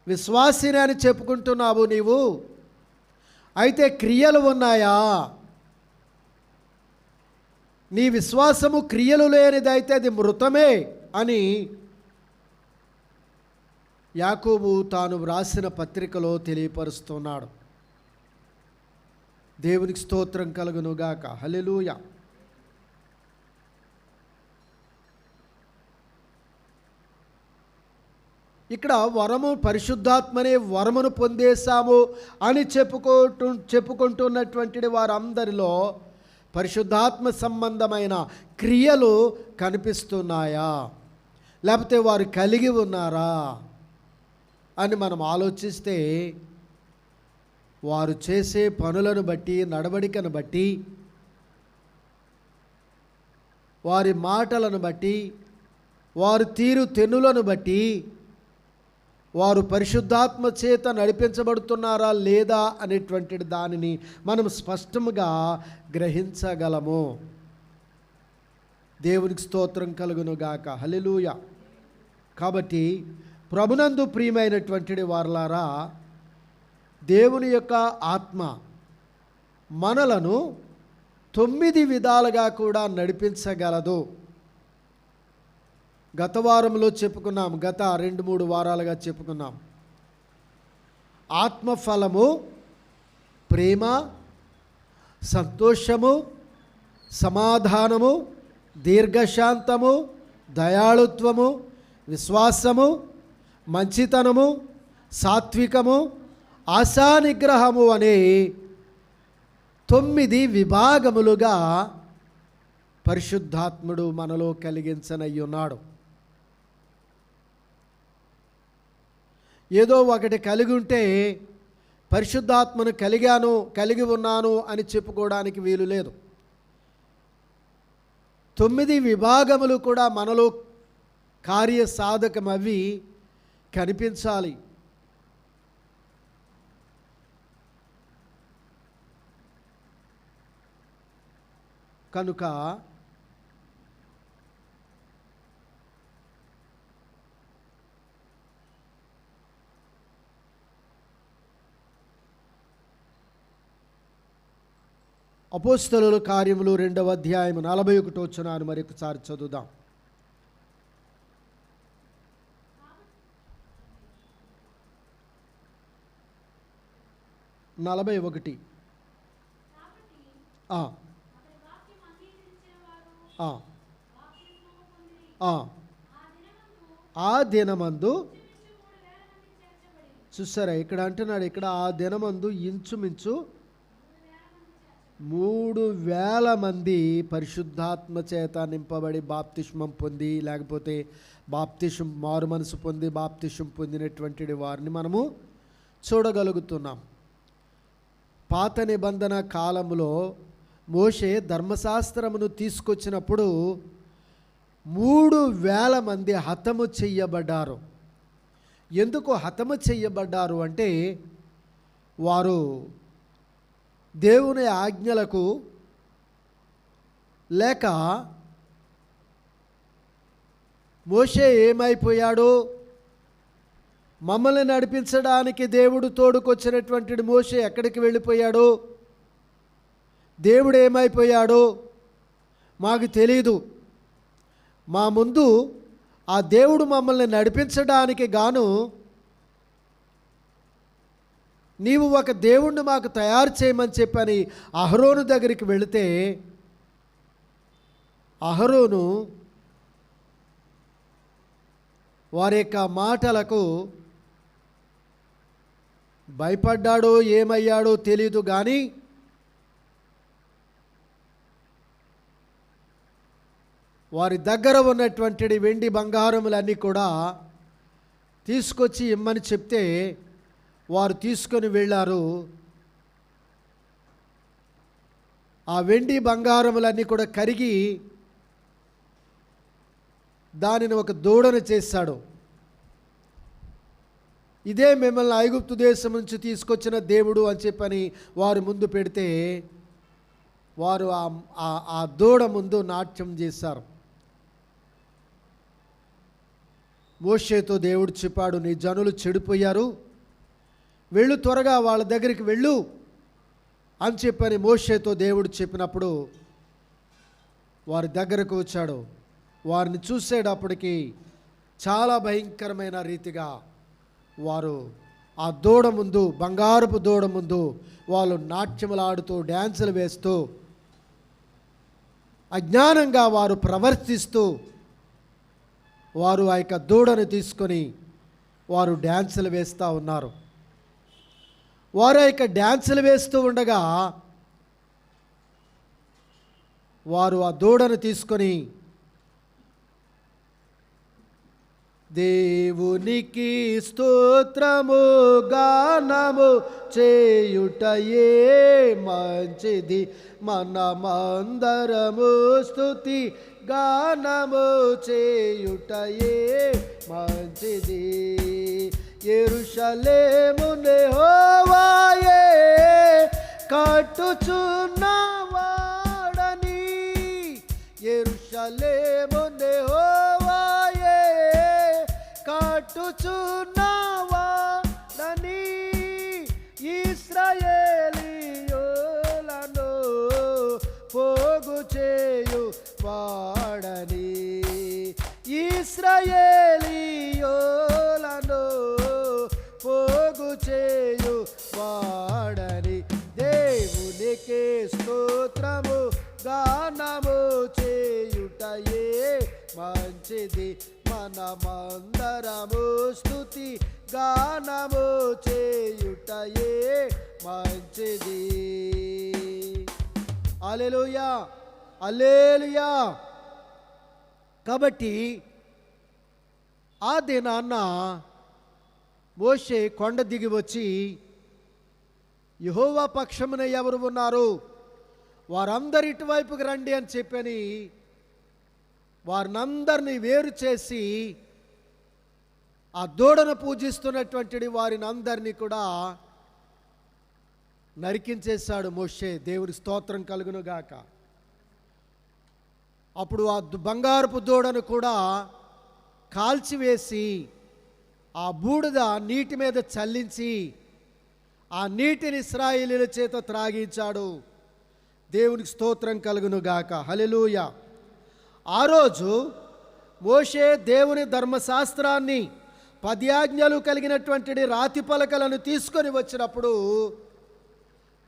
విశ్వాసిని అని చెప్పుకుంటున్నావు నీవు, అయితే క్రియలు ఉన్నాయా? నీ విశ్వాసము క్రియలు లేనిదైతే అది మృతమే అని యాకోబు తాను వ్రాసిన పత్రికలో తెలియపరుస్తున్నాడు. దేవునికి స్తోత్రం కలుగునుగాక. హల్లెలూయా. ఇక్కడ వరము, పరిశుద్ధాత్మనే వరమును పొందేశాము అని చెప్పుకుంటున్నటువంటి వారందరిలో పరిశుద్ధాత్మ సంబంధమైన క్రియలు కనిపిస్తున్నాయా, లేకపోతే వారు కలిగి ఉన్నారా అని మనం ఆలోచిస్తే, వారు చేసే పనులను బట్టి, నడవడికను బట్టి, వారి మాటలను బట్టి, వారి తీరు తెన్నులను బట్టి వారు పరిశుద్ధాత్మ చేత నడిపించబడుతున్నారా లేదా అనేటువంటి దానిని మనం స్పష్టంగా గ్రహించగలము. దేవునికి స్తోత్రం కలుగునుగాక. హల్లెలూయా. కాబట్టి ప్రభునందు ప్రియమైనటువంటి వారలారా, దేవుని యొక్క ఆత్మ మనలను 9 విధాలుగా కూడా నడిపించగలదు. గత వారంలో చెప్పుకున్నాం, గత 2-3 వారాలుగా చెప్పుకున్నాం. ఆత్మఫలము ప్రేమ, సంతోషము, సమాధానము, దీర్ఘశాంతము, దయాళుత్వము, విశ్వాసము, మంచితనము, సాత్వికము, ఆశానిగ్రహము అనే 9 విభాగములుగా పరిశుద్ధాత్ముడు మనలో కలిగించనయ్యున్నాడు. ఏదో ఒకటి కలిగి ఉంటే పరిశుద్ధాత్మను కలిగి ఉన్నాను అని చెప్పుకోవడానికి వీలు లేదు. 9 విభాగములు కూడా మనలో కార్యసాధకం అవి కనిపించాలి. కనుక అపోస్తలుల కార్యములు 2వ అధ్యాయము 41వ వచనాన్ని మరొకసారి చదువుదాం. 41. ఆ దినమందు చూసారా, ఇక్కడ అంటున్నాడు, ఇక్కడ ఆ దినమందు ఇంచుమించు 3,000 మంది పరిశుద్ధాత్మ చేత నింపబడి బాప్తిష్మం పొంది, లేకపోతే బాప్తిష్మం మారు మనసు పొంది బాప్తిష్మం పొందినటువంటి వారిని మనము చూడగలుగుతున్నాం. పాత నిబంధన కాలంలో మోషే ధర్మశాస్త్రమును తీసుకొచ్చినప్పుడు 3,000 మంది హతము చెయ్యబడ్డారు. ఎందుకు హతము చెయ్యబడ్డారు అంటే, వారు దేవుని ఆజ్ఞలకు లేక మోషే ఏమైపోయాడు, మమ్మల్ని నడిపించడానికి దేవుడు తోడుకొచ్చినటువంటి మోషే ఎక్కడికి వెళ్ళిపోయాడు, దేవుడు ఏమైపోయాడు మాకు తెలీదు, మా ముందు ఆ దేవుడు మమ్మల్ని నడిపించడానికి గాను నీవు ఒక దేవుణ్ణి మాకు తయారు చేయమని చెప్పని అహరోను దగ్గరికి వెళితే, అహరోను వారి యొక్క మాటలకు భయపడ్డాడో ఏమయ్యాడో తెలీదు, కానీ వారి దగ్గర ఉన్నటువంటి వెండి బంగారములన్నీ కూడా తీసుకొచ్చి ఇమ్మని చెప్తే వారు తీసుకొని వెళ్ళారు. ఆ వెండి బంగారములన్నీ కూడా కరిగి దానిని ఒక దూడను చేశాడు. ఇదే మిమ్మల్ని ఐగుప్తు దేశం నుంచి తీసుకొచ్చిన దేవుడు అని చెప్పని వారు ముందు పెడితే వారు ఆ దూడ ముందు నాట్యం చేశారు. మోషేతో దేవుడు చెప్పాడు, నీ జనులు చెడిపోయారు, వెళ్ళు, త్వరగా వాళ్ళ దగ్గరికి వెళ్ళు అని చెప్పని మోషేతో దేవుడు చెప్పినప్పుడు వారి దగ్గరకు వచ్చాడు. వారిని చూసేటప్పటికి చాలా భయంకరమైన రీతిగా వారు ఆ దూడ ముందు, బంగారపు దూడ ముందు వాళ్ళు నాట్యములాడుతూ డ్యాన్సులు వేస్తూ అజ్ఞానంగా వారు ప్రవర్తిస్తూ వారు ఆ యొక్క దూడను తీసుకొని వారు డ్యాన్సులు వేస్తూ ఉన్నారు. వారు ఆ యొక్క డ్యాన్సులు వేస్తూ ఉండగా వారు ఆ దూడను తీసుకొని దేవునికి స్తోత్రము గానము చేయుటయే మంచిది, మనమందరము స్తుతి గానము చేయుటయే మంచిది. యెరూషలేమును యెహోవాయే కట్టుచున్నవాడని, యెరూషలేమును యెహోవాయే కట్టుచున్నవాడని, ఇశ్రాయేలీయులను పోగు చేయు వాడని, ఇశ్రాయేలీయులను పోగు చేయు వాడని. దేవునికి స్తోత్రము గానము చేయుటయే మంచిది, మనమందరము స్తుతి గానము చేయుటయే మంచిది. హల్లెలూయా, హల్లెలూయా. కాబట్టి ఆ దినాన్న మోషే కొండ దిగి వచ్చి, యెహోవా పక్షమున ఎవరు ఉన్నారు, వారందరు ఇటువైపుకి రండి అని చెప్పని వారినందరినీ వేరు చేసి ఆ దూడను పూజిస్తున్నటువంటి వారిని అందరినీ కూడా నరికించేశాడు మోషే. దేవుని స్తోత్రం కలుగును గాక. అప్పుడు ఆ బంగారపు దూడను కూడా కాల్చివేసి ఆ బూడిద నీటి మీద చల్లించి ఆ నీటిని ఇశ్రాయేలీయుల చేత త్రాగించాడు. దేవునికి స్తోత్రం కలుగును గాక. హల్లెలూయా. ఆ రోజు మోషే దేవుని ధర్మశాస్త్రాన్ని 10 ఆజ్ఞలు కలిగినటువంటి రాతి పలకలను తీసుకొని వచ్చినప్పుడు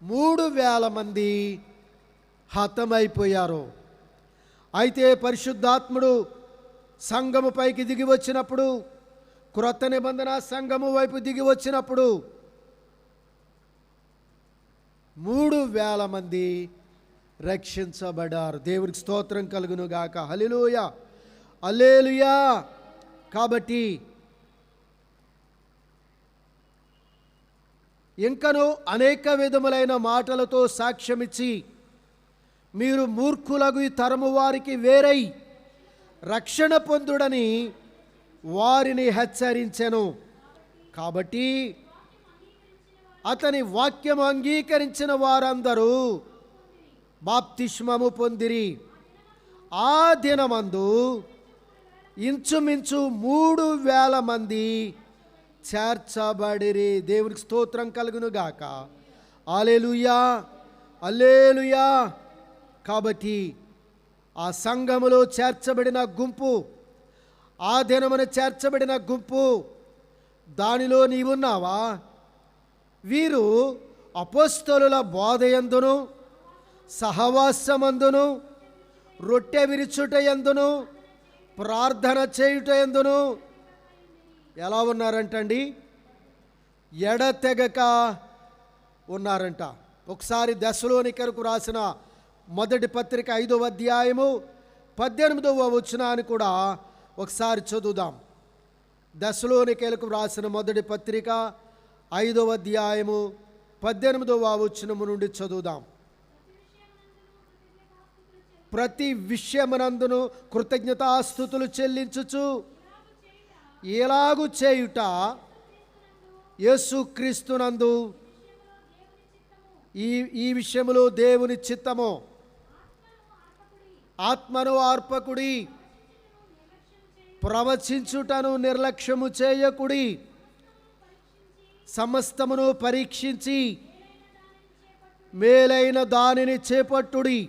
3,000 మంది హతమైపోయారు. అయితే పరిశుద్ధాత్ముడు సంఘము పైకి దిగి వచ్చినప్పుడు, క్రొత్త నిబంధన సంఘము వైపు దిగి వచ్చినప్పుడు 3,000 మంది రక్షించబడ్డారు. దేవునికి స్తోత్రం కలుగును గాక. హల్లెలూయా, హల్లెలూయా. కాబట్టి ఇంకను అనేక విధములైన మాటలతో సాక్ష్యమిచ్చి మీరు మూర్ఖులకు ఈ తరము వారికి వేరై రక్షణ పొందుడని వారిని హెచ్చరించెను. కాబట్టి అతని వాక్యం అంగీకరించిన వారందరూ బాప్తిస్మము పొందిరి. ఆ దినమందు ఇంచుమించు 3,000 మంది చేర్చబడిరి. దేవునికి స్తోత్రం కలుగును గాక. హల్లెలూయా, హల్లెలూయా. కాబట్టి ఆ సంఘములో చేర్చబడిన గుంపు, ఆ దినమున చేర్చబడిన గుంపు, దానిలో నీవున్నావా? వీరు అపోస్తలుల బోధయందును, సహవాసమందును, రొట్టె విరుచుటయందును, ప్రార్థన చేయుటయందును ఎలా ఉన్నారంటండి? ఎడతెగక ఉన్నారంట. ఒకసారి దెస్సలోనికలకు రాసిన మొదటి పత్రిక 5వ అధ్యాయము 18వ వచనాన్ని కూడా ఒకసారి చదువుదాం. దెస్సలోనికలకు రాసిన మొదటి పత్రిక 5వ అధ్యాయము 18వ వచనము నుండి చదువుదాం. ప్రతి విషయమునందును కృతజ్ఞతాస్తుతులు చెల్లించుచు ఎలాగు చేయుట యేసుక్రీస్తునందు ఈ విషయములో దేవుని చిత్తము. ఆత్మను ఆర్పకుడి, ప్రవచించుటను నిర్లక్ష్యము చేయకుడి, సమస్తమును పరీక్షించి మేలైన దానిని చేపట్టుడి,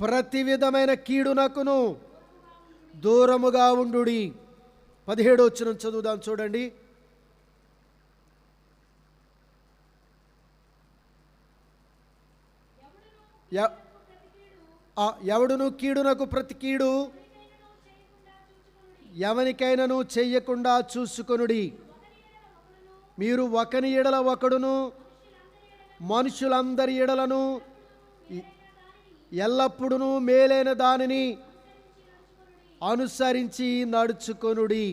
ప్రతి విధమైన కీడునకును దూరముగా ఉండుడి. 17వ వచనం చదువుదాం, చూడండి. ఎవడును కీడునకు ప్రతి కీడు ఎవనికైనాను చెయ్యకుండా చూసుకొనుడి. మీరు ఒకని ఎడల ఒకడును మనుషులందరి ఎడలను ఎల్లప్పుడూ మేలైన దానిని అనుసరించి నడుచుకొనుడి.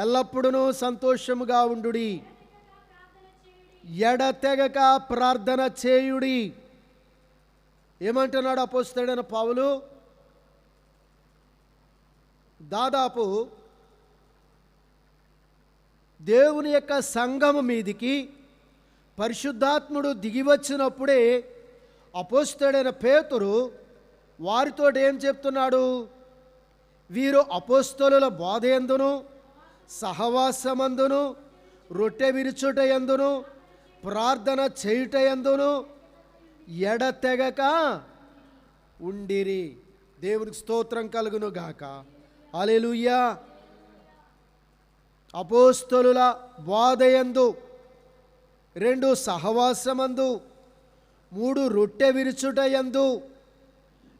ఎల్లప్పుడూ సంతోషముగా ఉండుడి, ఎడతెగక ప్రార్థన చేయుడి. ఏమంటున్నాడు అపోస్తలుడైన పౌలు? దాదాపు దేవుని యొక్క సంఘము మీదికి పరిశుద్ధాత్ముడు దిగివచ్చినప్పుడే అపోస్తలుడైన పేతురు వారితో ఏం చెప్తున్నాడు? వీరు అపోస్తలుల బోధయందును, సహవాసమందును, రొట్టె విరుచుట యందును, ప్రార్థన చేయుట యందును ఎడతెగక ఉండిరి. దేవునికి స్తోత్రం కలుగును గాక. హల్లెలూయా. అపోస్తలుల బోధయందు, 2 సహవాసమందు, 3 రొట్టె విరుచుట యందు,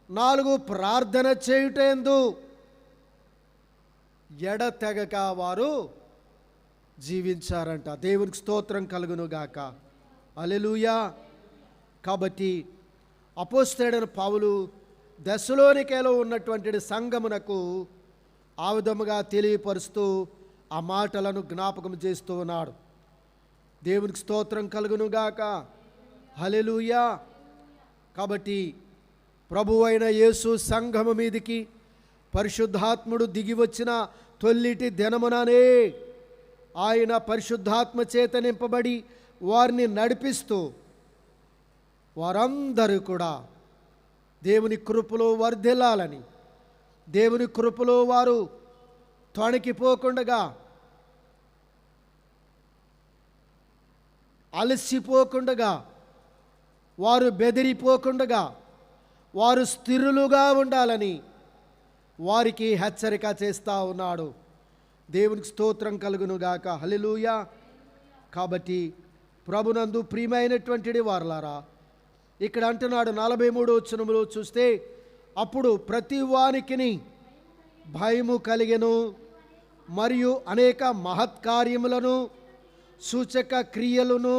4 ప్రార్థన చేయుట యందు ఎడతెగక వారు జీవించారంట. దేవునికి స్తోత్రం కలుగును గాక. హల్లెలూయా. కాబట్టి అపోస్తలుడైన పౌలు దెస్సలోనికేలో ఉన్నటువంటి సంఘమునకు ఆ విధముగా తెలియపరుస్తూ ఆ మాటలను జ్ఞాపకం చేస్తూ ఉన్నాడు. దేవునికి స్తోత్రం కలుగును గాక. హల్లెలూయా. కాబట్టి ప్రభువైన యేసు సంఘము మీదికి పరిశుద్ధాత్ముడు దిగి వచ్చిన తొల్లిటి దినముననే ఆయన పరిశుద్ధాత్మ చేత నింపబడి వారిని నడిపిస్తూ వారందరూ కూడా దేవుని కృపలో వర్ధిల్లాలని, దేవుని కృపలో వారు తొణికిపోకుండా, అలసిపోకుండా, వారు బెదిరిపోకుండా, వారు స్థిరులుగా ఉండాలని వారికి హెచ్చరిక చేస్తూ ఉన్నాడు. దేవునికి స్తోత్రం కలుగును గాక. హల్లెలూయా. కాబట్టి ప్రభునందు ప్రియమైనటువంటి వారలారా, ఇక్కడ అంటున్నాడు 43వ వచనములో చూస్తే, అప్పుడు ప్రతి వానికిని భయము కలిగెను, మరియు అనేక మహత్కార్యములను సూచక క్రియలను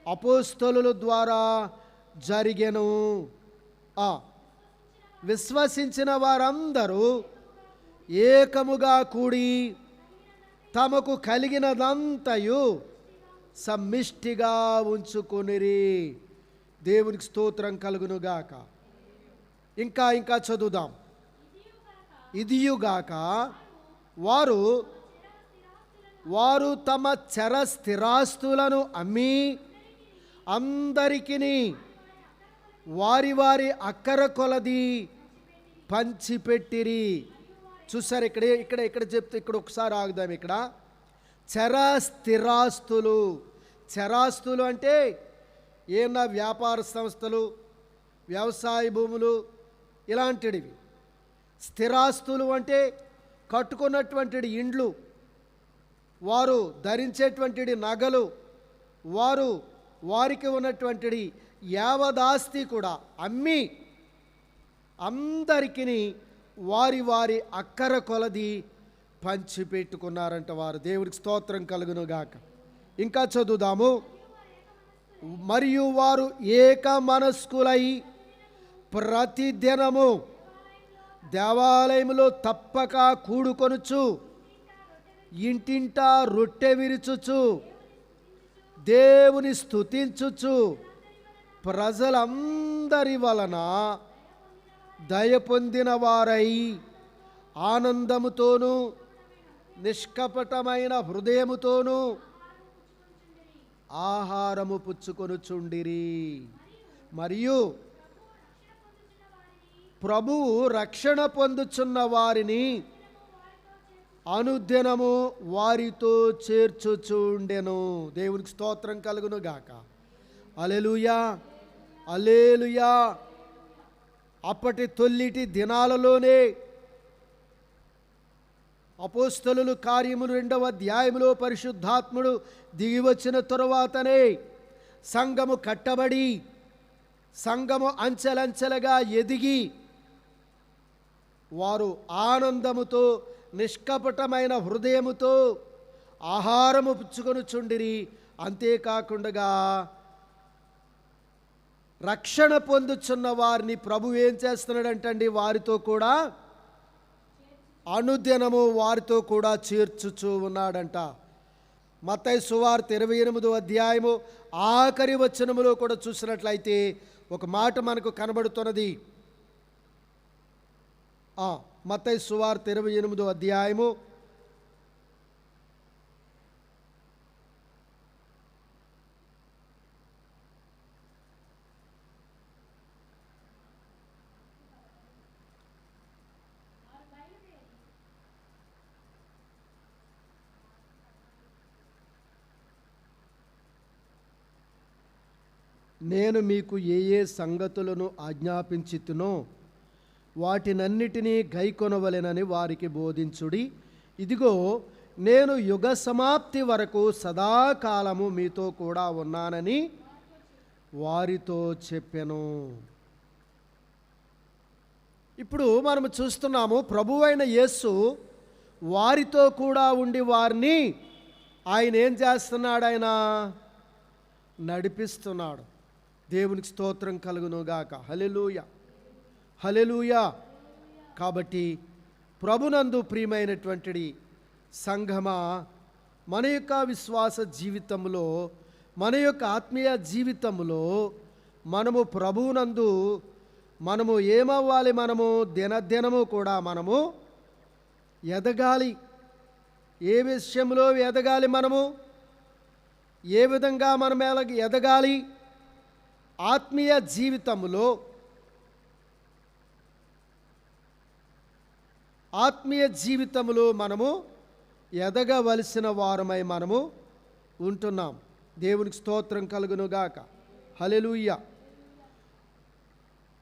అపోస్తలుల ద్వారా జరిగెను. విశ్వసించిన వారందరూ ఏకముగా కూడి తమకు కలిగినదంతయు సమ్మిష్టిగా ఉంచుకొనిరి. దేవునికి స్తోత్రం కలుగునుగాక. ఇంకా చదువుదాం. ఇదియుగాక వారు తమ చర స్థిరాస్తులను అమ్మి అందరికీ వారి వారి అక్కర కొలది పంచిపెట్టిరి. చూసారు ఇక్కడ చెప్తే, ఇక్కడ ఒకసారి ఆగుదాం. ఇక్కడ చర స్థిరాస్తులు. చరాస్తులు అంటే ఏమన్నా వ్యాపార సంస్థలు, వ్యవసాయ భూములు ఇలాంటివి. స్థిరాస్తులు అంటే కట్టుకున్నటువంటి ఇండ్లు, వారు ధరించేటువంటి నగలు, వారికి ఉన్నటువంటి యావదాస్తి కూడా అమ్మి అందరికీ వారి వారి అక్కర కొలది పంచిపెట్టుకున్నారంట వారు. దేవుడికి స్తోత్రం కలుగునుగాక. ఇంకా చదువుదాము. మరియు వారు ఏక మనస్కులై ప్రతిదినము దేవాలయములో తప్పక కూడుకొనుచు ఇంటింటా రొట్టె విరుచుచు దేవుని స్తుతించుచు ప్రజలందరి వలన దయ పొందిన వారై ఆనందముతోనూ నిష్కపటమైన హృదయముతోనూ ఆహారము పుచ్చుకొనుచుండిరి. మరియు ప్రభువు రక్షణ పొందుచున్న వారిని అనుదినము వారితో చేర్చుచుండెను. దేవునికి స్తోత్రం కలుగును గాక. హల్లెలూయా, హల్లెలూయా. అప్పటి తొల్లిటి దినాలలోనే అపోస్తలులు కార్యములు 2వ అధ్యాయములో పరిశుద్ధాత్ముడు దిగివచ్చిన తరువాతనే సంఘము కట్టబడి, సంఘము అంచెలంచెలుగా ఎదిగి, వారు ఆనందముతో నిష్కపటమైన హృదయముతో ఆహారము పుచ్చుకొనుచుండిరి. అంతేకాకుండా రక్షణ పొందుచున్న వారిని ప్రభు ఏం చేస్తున్నాడంటండి, వారితో కూడా అనుదినము వారితో కూడా చేర్చుచూ ఉన్నాడంట. మత్తయి సువార్త 28వ అధ్యాయము ఆఖరి వచనములో కూడా చూసినట్లయితే ఒక మాట మనకు కనబడుతున్నది. మత్తయి సువార్త 28వ అధ్యాయము నేను మీకు ఏ ఏ సంగతులను ఆజ్ఞాపించితునో వాటినన్నిటినీ గైకొనవలెనని వారికి బోధించుడి. ఇదిగో నేను యుగ సమాప్తి వరకు సదాకాలము మీతో కూడా ఉన్నానని వారితో చెప్పెను. ఇప్పుడు మనము చూస్తున్నాము, ప్రభువైన యేసు వారితో కూడా ఉండి వారిని ఆయన ఏం చేస్తున్నాడు, ఆయన నడిపిస్తున్నాడు. దేవునికి స్తోత్రం కలుగును గాక. హల్లెలూయా, హల్లెలూయా. కాబట్టి ప్రభునందు ప్రియమైనటువంటి సంఘమా, మన యొక్క విశ్వాస జీవితంలో, మన యొక్క ఆత్మీయ జీవితంలో మనము ప్రభువునందు మనము ఏమవ్వాలి, మనము దినదినము కూడా మనము ఎదగాలి. ఏ విషయంలో ఎదగాలి, మనము ఏ విధంగా మనం ఎదగాలి? ఆత్మీయ జీవితంలో, ఆత్మీయ జీవితంలో మనము ఎదగవలసిన వారమై మనము ఉంటున్నాం. దేవునికి స్తోత్రం కలుగును గాక. హల్లెలూయా.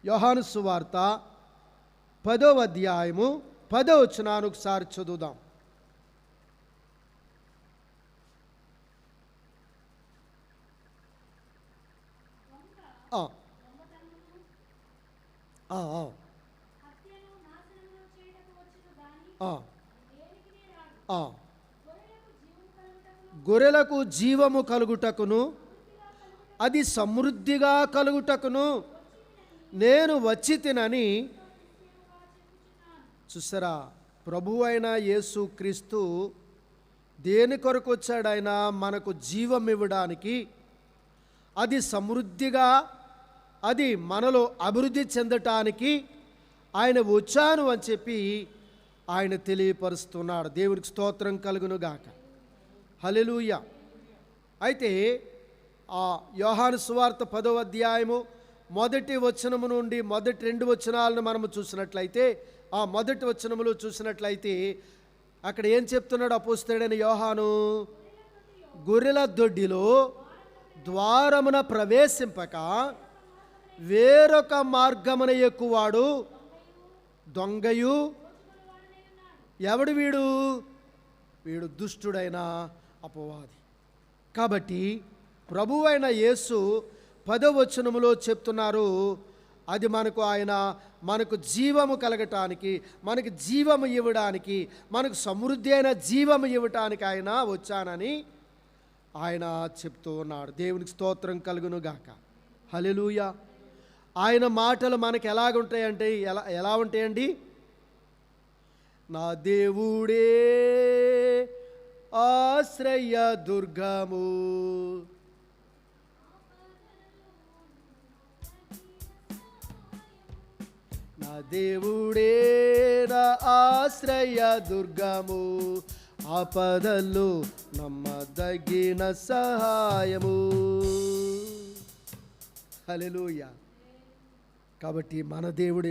యోహాను సువార్త 10వ అధ్యాయము 10వ వచనాన్ని ఒకసారి చదువుదాం. గొర్రెలకు జీవము కలుగుటకును అది సమృద్ధిగా కలుగుటకును నేను వచ్చి తినని. చూసారా, ప్రభు అయిన యేసు క్రీస్తు దేని కొరకు వచ్చాడు? ఆయన మనకు జీవం ఇవ్వడానికి, అది సమృద్ధిగా, అది మనలో అభివృద్ధి చెందటానికి ఆయన వచ్చాను అని చెప్పి ఆయన తెలియపరుస్తున్నాడు. దేవునికి స్తోత్రం కలుగును గాక. హల్లెలూయా. అయితే ఆ యోహాను సువార్త 10వ అధ్యాయము మొదటి వచనము నుండి మొదటి 2 వచనాలను మనము చూసినట్లయితే, ఆ మొదటి వచనములో చూసినట్లయితే అక్కడ ఏం చెప్తున్నాడు అపోస్తలుడైన యోహాను? గొర్రెల దొడ్డిలో ద్వారమున ప్రవేశింపక వేరొక మార్గమున ఎక్కువాడు దొంగయు. ఎవడు వీడు? వీడు దుష్టుడైన అపవాది. కాబట్టి ప్రభువైన యేసు 10వ వచనములో చెప్తున్నారు, అది మనకు ఆయన మనకు జీవము కలగటానికి, మనకు జీవము ఇవ్వడానికి, మనకు సమృద్ధి అయిన జీవము ఇవ్వటానికి ఆయన వచ్చానని ఆయన చెప్తూ ఉన్నాడు. దేవునికి స్తోత్రం కలుగును గాక. హల్లెలూయా. ఆయన మాటలు మనకు ఎలాగుంటాయంటే, ఎలా ఉంటాయండి? నా దేవుడే ఆశ్రయ దుర్గము, నా దేవుడే నా ఆశ్రయ దుర్గము, ఆపదల్లో నమ్మదగిన సహాయము. హల్లెలూయా. కాబట్టి మన దేవుడు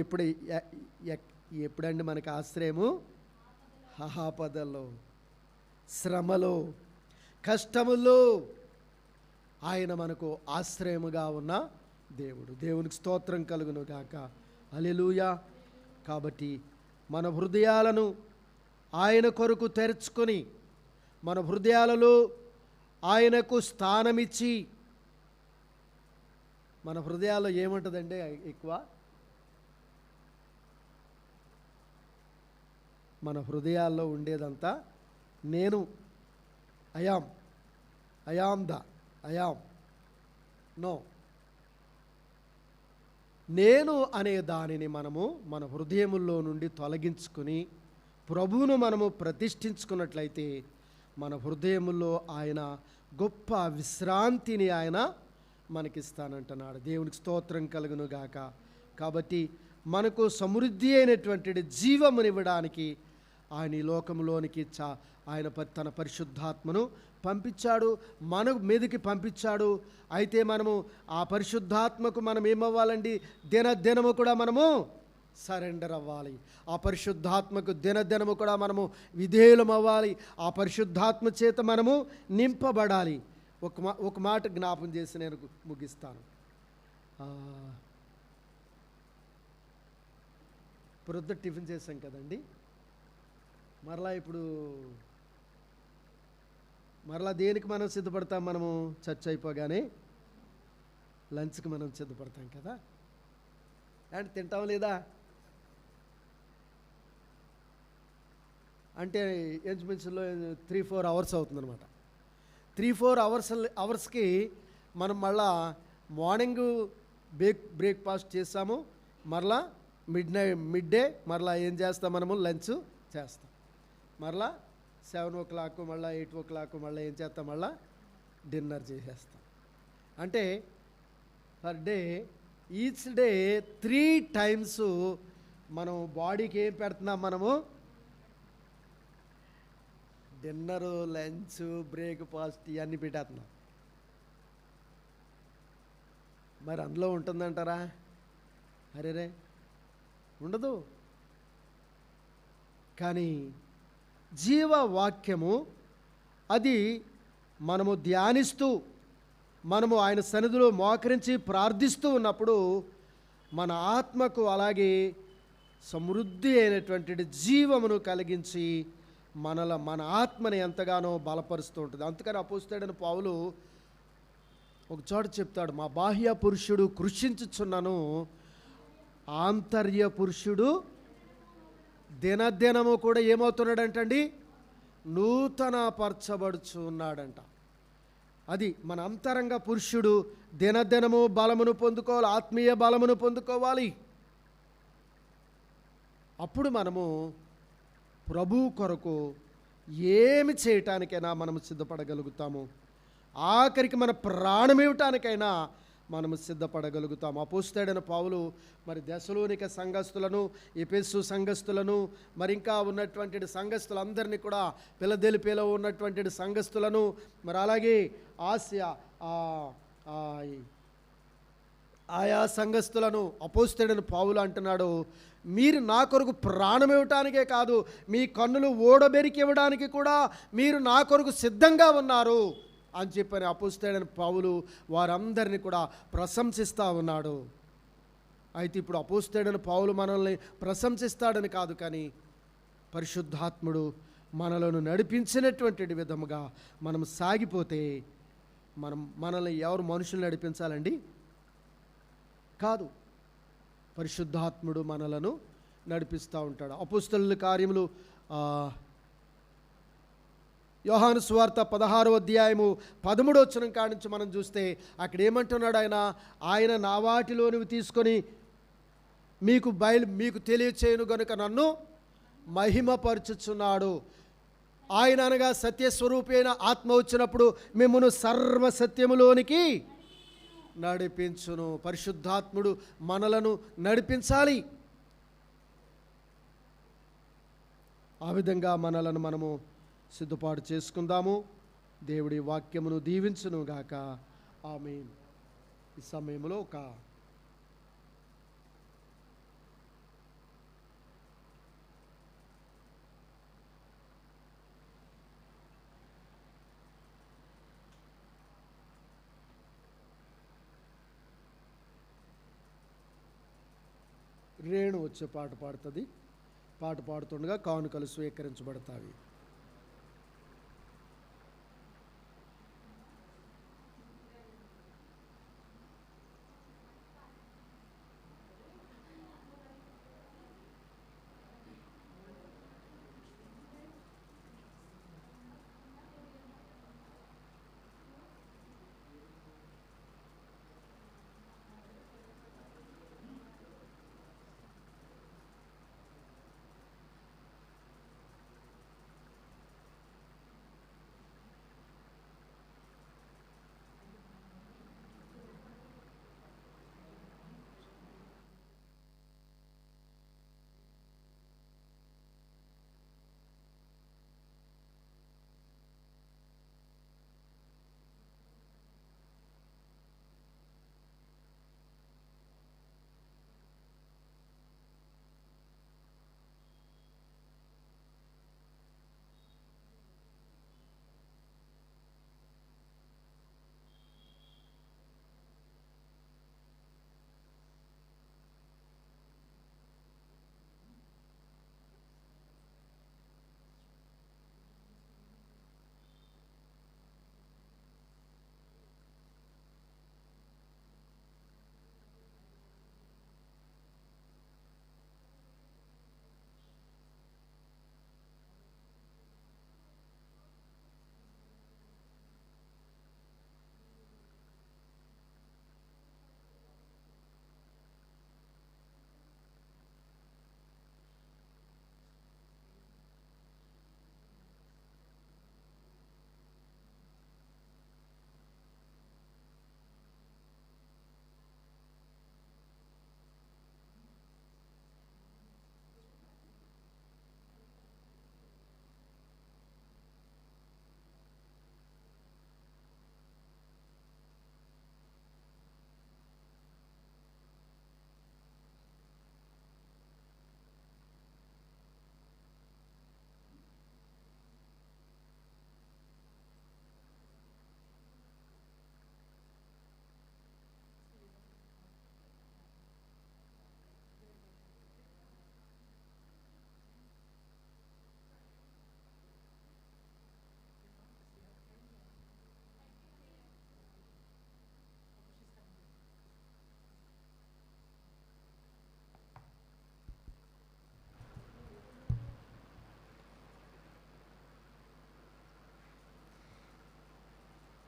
ఎప్పుడండి మనకు ఆశ్రయము? ఆపదల్లో, శ్రమలో, కష్టముల్లో ఆయన మనకు ఆశ్రయముగా ఉన్న దేవుడు. దేవునికి స్తోత్రం కలుగును గాక. హల్లెలూయా. కాబట్టి మన హృదయాలను ఆయన కొరకు తెరుచుకొని, మన హృదయాలలో ఆయనకు స్థానమిచ్చి, మన హృదయాల్లో ఏముంటుందండి ఎక్కువ? మన హృదయాల్లో ఉండేదంతా నేను, ఐయామ్ నో, నేను అనే దానిని మనము మన హృదయముల్లో నుండి తొలగించుకుని ప్రభువును మనము ప్రతిష్ఠించుకున్నట్లయితే మన హృదయముల్లో ఆయన గొప్ప విశ్రాంతిని ఆయన మనకిస్తానంటున్నాడు. దేవునికి స్తోత్రం కలుగును గాక. కాబట్టి మనకు సమృద్ధి అయినటువంటి జీవమునివ్వడానికి ఆయన ఈ లోకంలోనికి ఆయన తన పరిశుద్ధాత్మను పంపించాడు, మన మీదకి పంపించాడు. అయితే మనము ఆ పరిశుద్ధాత్మకు మనం ఏమవ్వాలండి? దినదినము కూడా మనము సరెండర్ అవ్వాలి. ఆ పరిశుద్ధాత్మకు దినదినము కూడా మనము విధేయులం అవ్వాలి. ఆ పరిశుద్ధాత్మ చేత మనము నింపబడాలి. ఒక మాట జ్ఞాపం చేసి నేను ముగిస్తాను. ప్రొద్దు టిఫిన్ చేసాం కదండి, మరలా దేనికి మనం సిద్ధపడతాం? మనము చర్చ అయిపోగానే లంచ్కి మనం సిద్ధపడతాం కదా. అంటే తింటాం లేదా? అంటే ఇంచుమించులో 3-4 అవర్స్ అవుతుందన్నమాట. 3-4 అవర్స్కి మనం మళ్ళా మార్నింగ్ బ్రేక్ఫాస్ట్ చేస్తాము, మరలా మిడ్ డే మరలా ఏం చేస్తాం? మనము లంచ్ చేస్తాం. మరలా 7 o'clock మళ్ళీ 8 o'clock మళ్ళీ ఏం చేస్తాం? మళ్ళీ డిన్నర్ చేసేస్తాం. అంటే per day, each day 3 times మనం బాడీకి ఏం పెడుతున్నాం? మనము డిన్నరు, లంచ్, బ్రేక్ఫాస్ట్ ఇవన్నీ పెట్టేస్తున్నాం. మరి అందులో ఉంటుందంటారా? అరేరే ఉండదు. కానీ జీవవాక్యము అది మనము ధ్యానిస్తూ, మనము ఆయన సన్నిధిలో మోకరించి ప్రార్థిస్తూ ఉన్నప్పుడు మన ఆత్మకు అలాగే సమృద్ధి అయినటువంటి జీవమును కలిగించి మన ఆత్మని ఎంతగానో బలపరుస్తూ ఉంటుంది. అందుకని అపోస్తలుడైన పౌలు ఒక చోట చెప్తాడు, మా బాహ్య పురుషుడు కృషించుచున్నను, ఆంతర్య పురుషుడు దినదినము కూడా ఏమవుతున్నాడంటండి? నూతన పరచబడుచు ఉన్నాడంట. అది మన అంతరంగ పురుషుడు దినదినము బలమును పొందుకోవాలి, ఆత్మీయ బలమును పొందుకోవాలి. అప్పుడు మనము ప్రభు కొరకు ఏమి చేయటానికైనా మనము సిద్ధపడగలుగుతాము. ఆఖరికి మన ప్రాణం ఇవ్వటానికైనా మనము సిద్ధపడగలుగుతాము. అపోస్తలుడైన పౌలు మరి దెసలోనిక సంఘస్థులను, ఎఫెసు సంఘస్థులను, మరి ఇంకా ఉన్నటువంటి సంఘస్థులందరినీ కూడా, ఫిలదెల్ఫియాలో ఉన్నటువంటి సంఘస్థులను, మరి అలాగే ఆసియా ఆయా సంఘస్థులను అపోస్తలుడైన పౌలు అంటున్నాడు, మీరు నా కొరకు ప్రాణం ఇవ్వటానికే కాదు, మీ కన్నులు ఓడబెరికి ఇవ్వడానికి కూడా మీరు నా కొరకు సిద్ధంగా ఉన్నారు అని చెప్పని అపోస్తలుడైన పౌలు వారందరినీ కూడా ప్రశంసిస్తూ ఉన్నాడు. అయితే ఇప్పుడు అపోస్తలుడైన పౌలు మనల్ని ప్రశంసిస్తాడని కాదు, కానీ పరిశుద్ధాత్ముడు మనలను నడిపించినటువంటి విధముగా మనం సాగిపోతే మనల్ని ఎవరు మనుషులు నడిపించాలండి? కాదు, పరిశుద్ధాత్ముడు మనలను నడిపిస్తూ ఉంటాడు. అపోస్తలుల కార్యములు యోహాను సువార్త 16వ అధ్యాయము 13వ వచనం కాడి నుంచి మనం చూస్తే అక్కడ ఏమంటున్నాడు? ఆయన నా వాటిలోనివి తీసుకొని మీకు తెలియచేయను గనుక నన్ను మహిమపరచుచున్నాడు. ఆయన అనగా సత్యస్వరూపి అయిన ఆత్మ వచ్చినప్పుడు మిమ్మును సర్వసత్యములోనికి నడిపించును. పరిశుద్ధాత్ముడు మనలను నడిపించాలి. ఆ విధంగా మనలను మనము సిద్ధపాటు చేసుకుందాము. దేవుడి వాక్యమును దీవించునుగాక. ఆమేన్. ఈ సమయంలో ఒక రేణు వచ్చే పాట పాడుతుంది. పాట పాడుతుండగా కానుకలు స్వీకరించబడతాయి.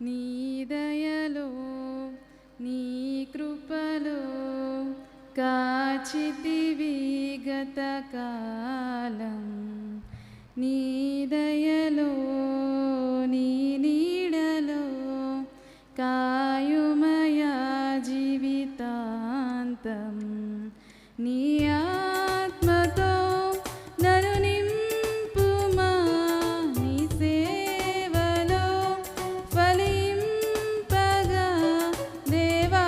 నీ దయలో నీ కృపలో కాచితివి గతకాలం. నీ దయలో నీ నీడలో కాయుమయా జీవితాంతం. నీ ఆత్మతో నన్ను నింపుమా, నీ సేవలో ఫలింపగా దేవా.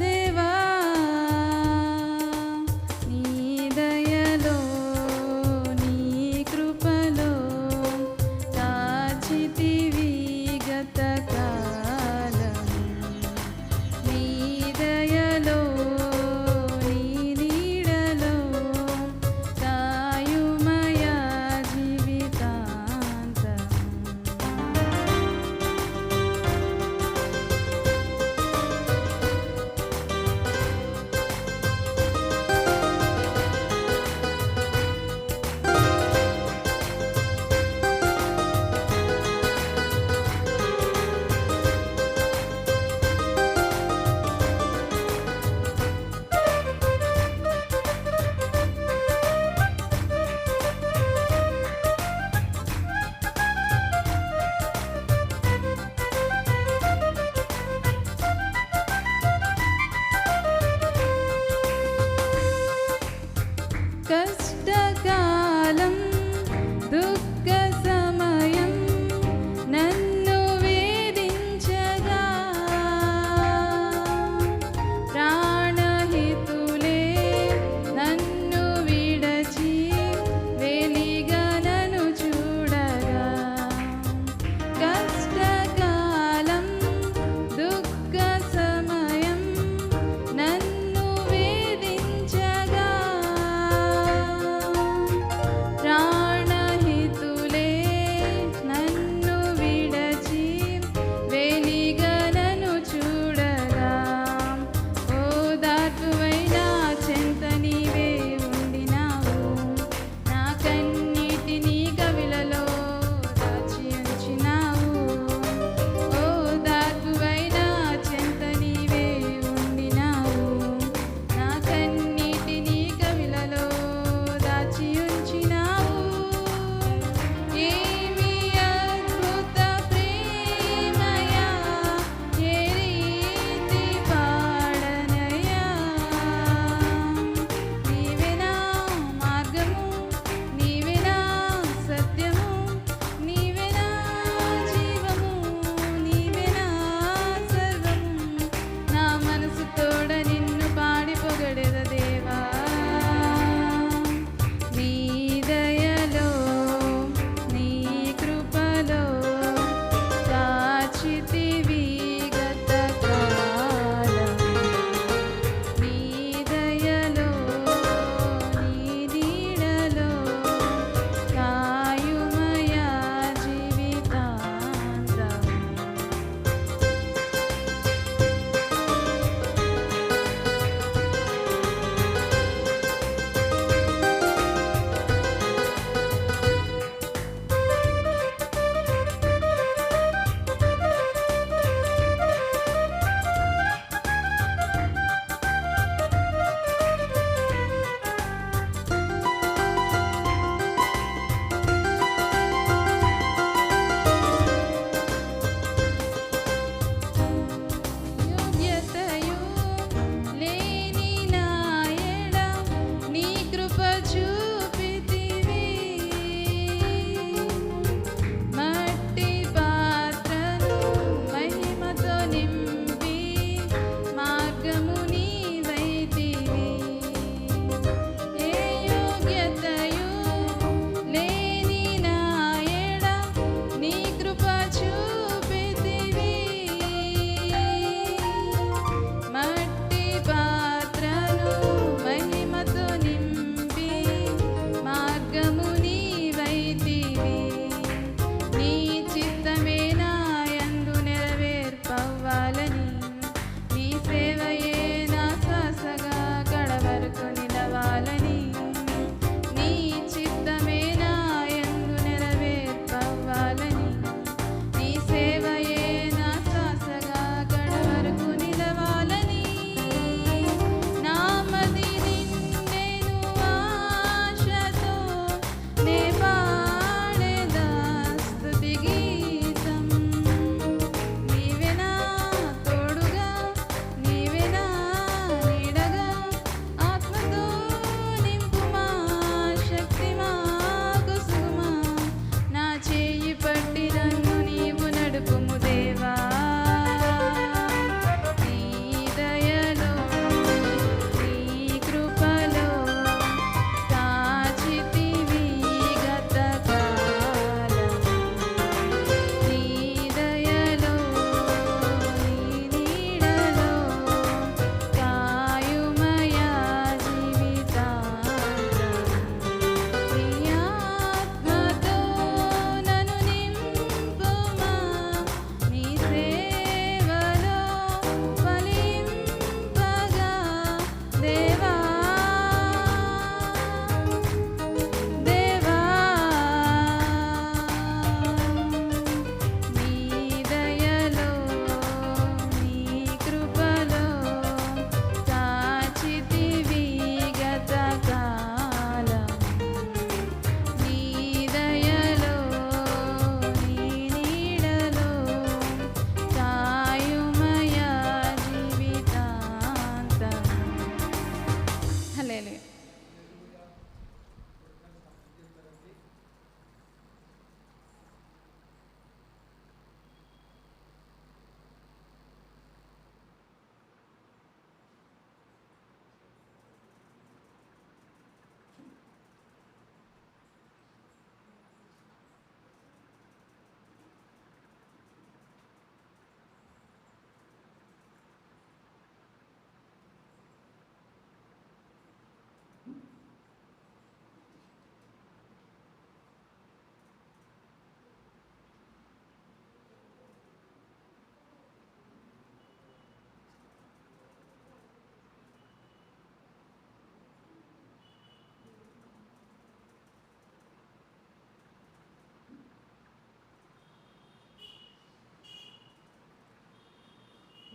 దేవా నీ దయలో నీ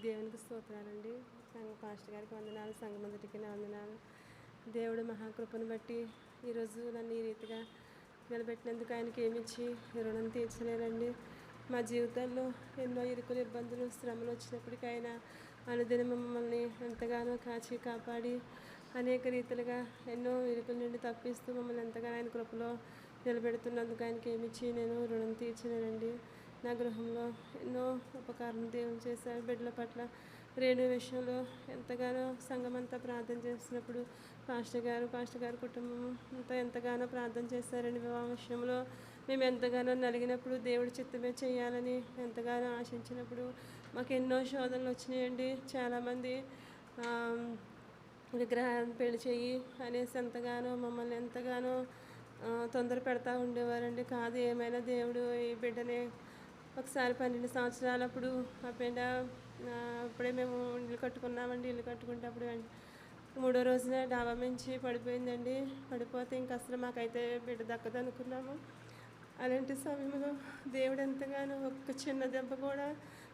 దేవునికి స్తోత్రాలండి. పాస్టర్ గారికి వందనాలు, సంఘమంతటికి నా వందనాలు. దేవుడు మహాకృపను బట్టి ఈరోజు నన్ను ఈ రీతిగా నిలబెట్టినందుకు ఆయనకి ఏమిచ్చి రుణం తీర్చలేనండి. మా జీవితాల్లో ఎన్నో ఇరుకులు, ఇబ్బందులు, శ్రమలు వచ్చినప్పటికీ ఆయన అనుదినం మమ్మల్ని ఎంతగానో కాచి కాపాడి అనేక రీతిలుగా ఎన్నో ఇరుకుల నుండి తప్పిస్తూ మమ్మల్ని ఎంతగానో ఆయన కృపలో నిలబెడుతున్నందుకు ఆయనకి ఏమిచ్చి నేను రుణం తీర్చలేనండి. నా గృహంలో ఎన్నో ఉపకారం దేవుడు చేశారు. బిడ్డల పట్ల రేణు విషయంలో ఎంతగానో సంఘమంతా ప్రార్థన చేస్తున్నప్పుడు పాస్టర్ గారు కుటుంబం అంతా ఎంతగానో ప్రార్థన చేశారండి. వివాహ విషయంలో మేము ఎంతగానో నలిగినప్పుడు దేవుడి చిత్తమే చేయాలని ఎంతగానో ఆశించినప్పుడు మాకు ఎన్నో శోధనలు వచ్చినాయండి. చాలామంది విగ్రహాన్ని పెళ్లి చెయ్యి అనేసి ఎంతగానో మమ్మల్ని ఎంతగానో తొందర పెడతా ఉండేవారండి. కాదు, ఏమైనా దేవుడు ఈ బిడ్డని ఒకసారి 12 సంవత్సరాలప్పుడు ఆ బిడ్డ అప్పుడే మేము ఇల్లు కట్టుకున్నామండి. ఇల్లు కట్టుకుంటప్పుడు 3వ రోజున డాబా మించి పడిపోయిందండి. పడిపోతే ఇంక అసలు మాకైతే బిడ్డ దక్కదనుకున్నాము. అలాంటి సమయంలో దేవుడు ఎంతగానో ఒక్క చిన్న దెబ్బ కూడా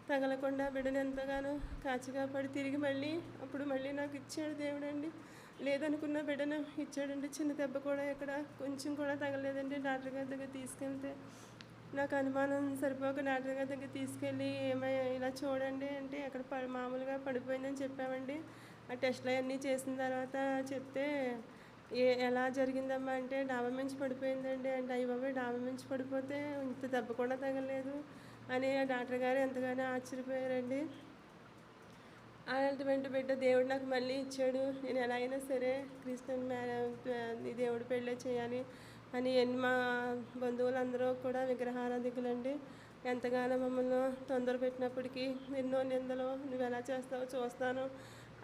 తగలకుండా బిడ్డను ఎంతగానో కాచిగా పడి తిరిగి మళ్ళీ నాకు ఇచ్చాడు దేవుడండి. లేదనుకున్న బిడ్డను ఇచ్చాడండి. చిన్న దెబ్బ కూడా ఇక్కడ కొంచెం కూడా తగలేదండి. డాక్టర్ గారి దగ్గర తీసుకెళ్తే నాకు అనుమానం సరిపోక డాక్టర్ గారి దగ్గర తీసుకెళ్ళి ఇలా చూడండి అంటే అక్కడ మామూలుగా పడిపోయిందని చెప్పామండి. ఆ టెస్ట్లు అవన్నీ చేసిన తర్వాత చెప్తే ఎలా జరిగిందమ్మా అంటే డాబా మించి పడిపోయిందండి అంటే అయ్యి బాబాయ్ డాబా మించి పడిపోతే ఇంత దెబ్బ కూడా తగలేదు అని ఆ డాక్టర్ గారు ఎంతగానో ఆశ్చర్యపోయారండి. అలాంటి బిడ్డ దేవుడు నాకు మళ్ళీ ఇచ్చాడు. నేను ఎలా అయినా సరే క్రిస్టియన్ దేవుడు పెళ్ళే చేయాలి అని మా బంధువులందరూ కూడా విగ్రహారాధికులండి. ఎంతగానో మమ్మల్ని తొందర పెట్టినప్పటికీ ఎన్నో నిందలు, నువ్వు ఎలా చేస్తావో చూస్తాను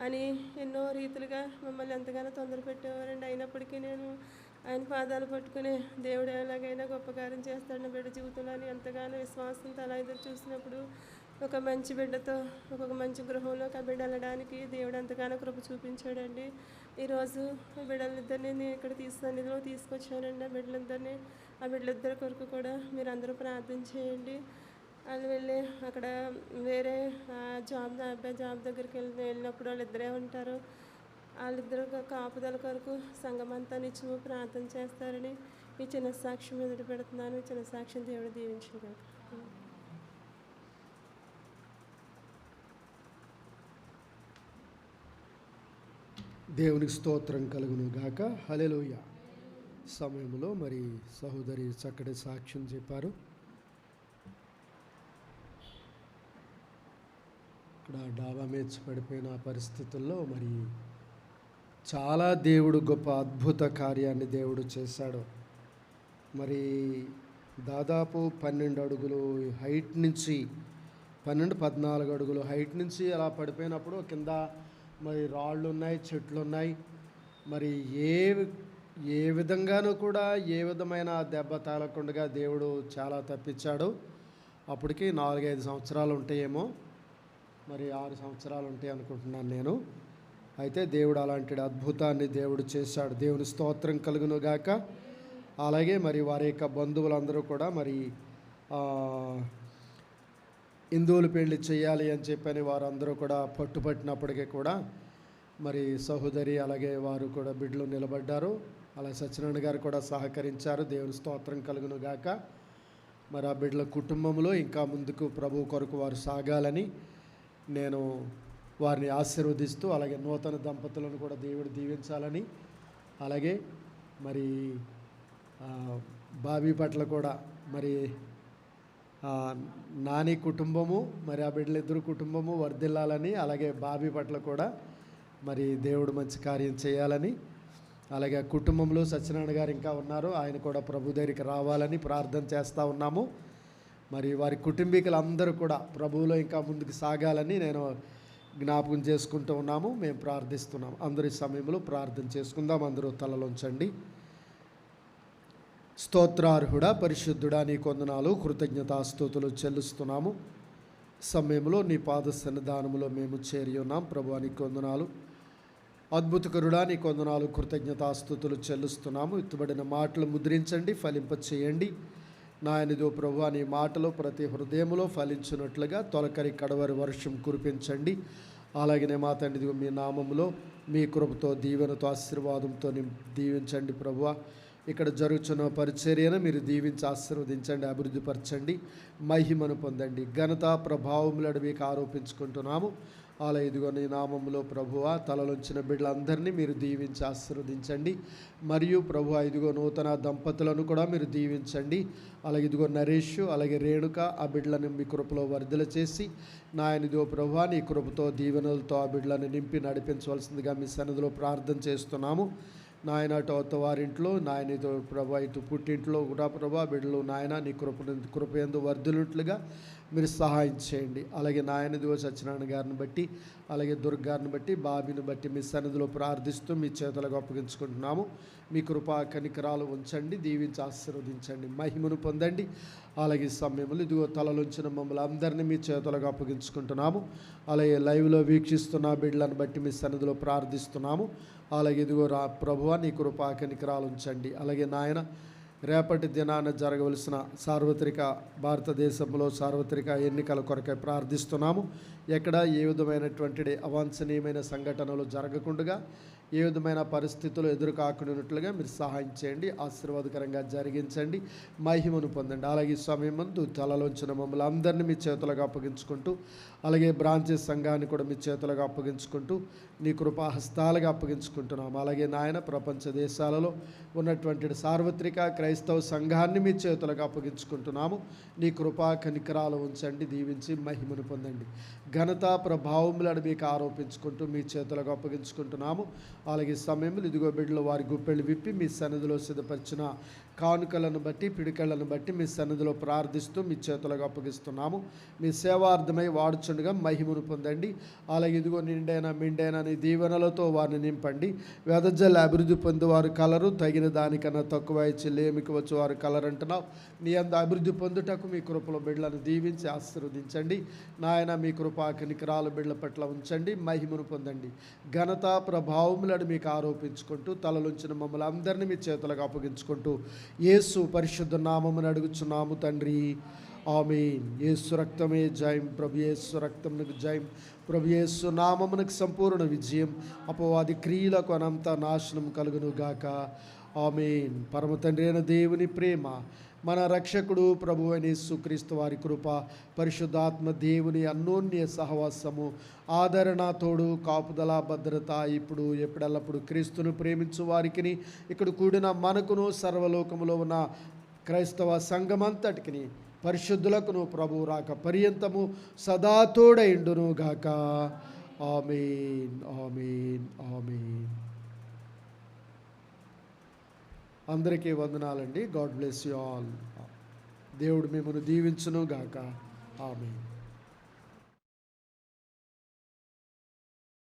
అని ఎన్నో రీతులుగా మమ్మల్ని ఎంతగానో తొందర పెట్టేవారండి. అయినప్పటికీ నేను ఆయన పాదాలు పట్టుకుని దేవుడు ఎలాగైనా గొప్ప కార్యం చేస్తాడు నా బిడ్డ జీవితంలో అని ఎంతగానో విశ్వాసంతో అలా ఎదురు చూసినప్పుడు ఒక మంచి బిడ్డతో ఒక మంచి గృహంలోకి ఆ బిడ్డ వెళ్ళడానికి దేవుడు ఎంతగానో కృప చూపించాడండి. ఈరోజు ఆ బిడ్డలిద్దరిని నేను ఇక్కడ సన్నిధిలో తీసుకొచ్చానండి. ఆ బిడ్డలిద్దరి కొరకు కూడా మీరు అందరూ ప్రార్థన చేయండి. వాళ్ళు వెళ్ళి అక్కడ వేరే అబ్బాయి జాబ్ దగ్గరికి వెళ్ళినప్పుడు వాళ్ళిద్దరే ఉంటారు. వాళ్ళిద్దరు కాపుదల కొరకు సంఘమంతా నిత్యము ప్రార్థన చేస్తారని ఈ చిన్న సాక్ష్యం ఎదురు పెడుతున్నాను. చిన్న సాక్ష్యం దేవుడు దీవించుగాక. దేవునికి స్తోత్రం కలుగును గాక. హల్లెలూయా. సమయంలో మరి సహోదరి చక్కటి సాక్ష్యం చెప్పారు. ఇక్కడ డాబా మీద పడిపోయిన పరిస్థితుల్లో మరి చాలా దేవుడు గొప్ప అద్భుత కార్యాన్ని దేవుడు చేశాడు. మరి దాదాపు 12 అడుగులు హైట్ నుంచి 14 అడుగులు హైట్ నుంచి అలా పడిపోయినప్పుడు కింద మరి రాళ్ళు ఉన్నాయి, చెట్లు ఉన్నాయి. మరి ఏ విధంగానూ కూడా ఏ విధమైన దెబ్బ తాగకుండా దేవుడు చాలా తప్పించాడు. అప్పటికి 4-5 సంవత్సరాలు ఉంటాయేమో, మరి 6 సంవత్సరాలు ఉంటాయి అనుకుంటున్నాను నేను. అయితే దేవుడు అలాంటి అద్భుతాన్ని దేవుడు చేశాడు. దేవుని స్తోత్రం కలుగును గాక. అలాగే మరి వారి యొక్క బంధువులందరూ కూడా మరి హిందువులు పెళ్లి చేయాలి అని చెప్పని వారందరూ కూడా పట్టుపట్టినప్పటికీ కూడా మరి సహోదరి అలాగే వారు కూడా బిడ్డలు నిలబడ్డారు. అలాగే సత్యనారాయణ గారు కూడా సహకరించారు. దేవుని స్తోత్రం కలుగును గాక. మరి ఆ బిడ్డల కుటుంబంలో ఇంకా ముందుకు ప్రభు కొరకు వారు సాగాలని నేను వారిని ఆశీర్వదిస్తూ, అలాగే నూతన దంపతులను కూడా దేవుడు దీవించాలని, అలాగే మరి బాబీ పట్ల కూడా మరి నాని కుటుంబము మరి ఆ బిడ్డలిద్దరు కుటుంబము వర్ధిల్లాలని, అలాగే బాబీ పట్ల కూడా మరి దేవుడు మంచి కార్యం చేయాలని, అలాగే ఆ కుటుంబంలో సత్యనారాయణ గారు ఇంకా ఉన్నారు, ఆయన కూడా ప్రభు దగ్గరికి రావాలని ప్రార్థన చేస్తూ ఉన్నాము. మరి వారి కుటుంబీకులందరూ కూడా ప్రభువులో ఇంకా ముందుకు సాగాలని నేను జ్ఞాపకం చేసుకుంటూ ఉన్నాము. మేము ప్రార్థిస్తున్నాం. అందరి సమయంలో ప్రార్థన చేసుకుందాం. అందరూ తలలోంచండి. స్తోత్రార్హుడా, పరిశుద్ధుడా, నీ కొందనాలు కృతజ్ఞతాస్తుతులు చెల్లిస్తున్నాము. సమయంలో నీ పాద సన్నిధానములో మేము చేరి ఉన్నాం. ప్రభువా, నీ కొందనాలు. అద్భుతకరుడా, నీ కొందనాలు కృతజ్ఞతాస్తుతులు చెల్లిస్తున్నాము. ఎత్తుబడిన మాటలు ముద్రించండి, ఫలింప చేయండి. నాయనదో ప్రభువా, నీ మాటలు ప్రతి హృదయములో ఫలించినట్లుగా తొలకరి కడవరి వర్షం కురిపించండి. అలాగనే మా తండ్రి ఇదిగో మీ నామములో మీ కృపతో దీవెనతో ఆశీర్వాదంతో దీవించండి ప్రభువా. ఇక్కడ జరుగుతున్న పరిచర్యను మీరు దీవించి ఆశీర్వదించండి, అభివృద్ధిపరచండి, మహిమను పొందండి. ఘనత ప్రభావములను మీకు ఆరోపించుకుంటున్నాము. అలా ఇదిగో నీ నామములో ప్రభువా తలలోంచిన బిడ్డలందరినీ మీరు దీవించి ఆశీర్వదించండి. మరియు ప్రభువా ఇదిగో నూతన దంపతులను కూడా మీరు దీవించండి. అలాగే ఇదిగో నరేష్, అలాగే రేణుక, ఆ బిడ్డలను మీ కృపలో వర్ధల చేసి నాయన ఇదిగో ప్రభువా నీ కృపతో దీవెనలతో ఆ బిడ్డలను నింపి నడిపించవలసిందిగా మీ సన్నిధిలో ప్రార్థన చేస్తున్నాము. నాయన అటు వారింట్లో నాయన ఇటు ప్రభా ఇటు పుట్టింట్లో కూడా ప్రభా బిడ్డలు నాయన నీ కృపయందు వర్ధులుట్లుగా మీరు సహాయం చేయండి. అలాగే నాయన ఇదిగో సత్యనారాయణ గారిని బట్టి, అలాగే దుర్గ గారిని బట్టి, బాబిని బట్టి మీ సన్నిధిలో ప్రార్థిస్తూ మీ చేతులకు అప్పగించుకుంటున్నాము. మీ కృపా కనికరాలు ఉంచండి, దీవించి ఆశీర్వదించండి, మహిమను పొందండి. అలాగే సమయంలో ఇదిగో తలలుంచిన మమ్మల్ని అందరినీ మీ చేతులకు అప్పగించుకుంటున్నాము. అలాగే లైవ్లో వీక్షిస్తున్న బిడ్డలను బట్టి మీ సన్నిధిలో ప్రార్థిస్తున్నాము. అలాగే ఇదిగో ప్రభువా నీ కృపా కనికరాలు ఉంచండి. అలాగే నాయన రేపటి దినాన జరగవలసిన భారతదేశంలో సార్వత్రిక ఎన్నికల కొరకై ప్రార్థిస్తున్నాము. ఎక్కడ ఏ విధమైనటువంటి అవాంఛనీయమైన సంఘటనలు జరగకుండా, ఏ విధమైన పరిస్థితులు ఎదురుకాకున్నట్లుగా మీరు సహాయం చేయండి, ఆశీర్వాదకరంగా జరిగించండి, మహిమను పొందండి. అలాగే ఈ సమయం ముందు తలలోంచిన మమ్మల్ని అందరినీ మీ చేతులకు అప్పగించుకుంటూ, అలాగే బ్రాంచెస్ సంఘాన్ని కూడా మీ చేతులకు అప్పగించుకుంటూ నీ కృపా హస్తాలుగా అప్పగించుకుంటున్నాము. అలాగే నాయన ప్రపంచ దేశాలలో ఉన్నటువంటి సార్వత్రిక క్రైస్తవ సంఘాన్ని మీ చేతులకు అప్పగించుకుంటున్నాము. నీ కృపా కనికరాలు ఉంచండి, దీవించి మహిమను పొందండి. ఘనత ప్రభావములను మీకు ఆరోపించుకుంటూ మీ చేతులకు అప్పగించుకుంటున్నాము. అలాగే సమయంలో ఇదిగో బిడ్డలు వారి గుప్పెళ్ళు విప్పి మీ సన్నిధిలో సిద్ధపరిచిన కానుకలను బట్టి, పిడికలను బట్టి మీ సన్నిధిలో ప్రార్థిస్తూ మీ చేతులకు అప్పగిస్తున్నాము. మీ సేవార్థమై వాడుచుండగా మహిమను పొందండి. అలాగే ఇదిగో మెండైన నీ దీవెనలతో వారిని నింపండి. వెదజల్లి అభివృద్ధి పొందేవారు కలరు, తగిన దానికన్నా తక్కువ ఇచ్చి లేమికి వచ్చి వారు కలరు అంటున్నావు. నీ అంత అభివృద్ధి పొందుటకు మీ కృపలో బిడ్డలను దీవించి ఆశీర్వదించండి. నాయన మీ కృపా కనికరాలు బిడ్డల పట్ల ఉంచండి, మహిమను పొందండి. ఘనత ప్రభావములను మీకు ఆరోపించుకుంటూ తలలుంచిన మమ్మల్ని అందరినీ మీ చేతులకు అప్పగించుకుంటూ యేసు పరిశుద్ధ నామమును అడుగుచున్నాము తండ్రి, ఆమేన్. యేసు రక్తమే జయం, ప్రభు యేసు రక్తమునకు జయం, ప్రభు యేసు నామమునకు సంపూర్ణ విజయం, అపవాది క్రియలకు అనంత నాశనం కలుగును గాక, ఆమేన్. పరమ తండ్రి అయిన దేవుని ప్రేమ, మన రక్షకుడు ప్రభు అయిన యేసుక్రీస్తు వారి కృప, పరిశుద్ధాత్మ దేవుని అన్యోన్య సహవాసము, ఆదరణ, తోడు, కాపుదల, భద్రత ఇప్పుడు ఎప్పుడెల్లప్పుడు క్రీస్తును ప్రేమించు వారికి, ఇక్కడ కూడిన మనకును సర్వలోకములో ఉన్న క్రైస్తవ సంఘమంతటికి, పరిశుద్ధులకును ప్రభు రాక పర్యంతము సదా తోడైండును గాక, ఆమేన్, ఆమేన్, ఆమేన్. అందరికీ వందనాలండి. God bless you all. దేవుడు మిమ్మల్ని దీవించును గాక, ఆమేన్.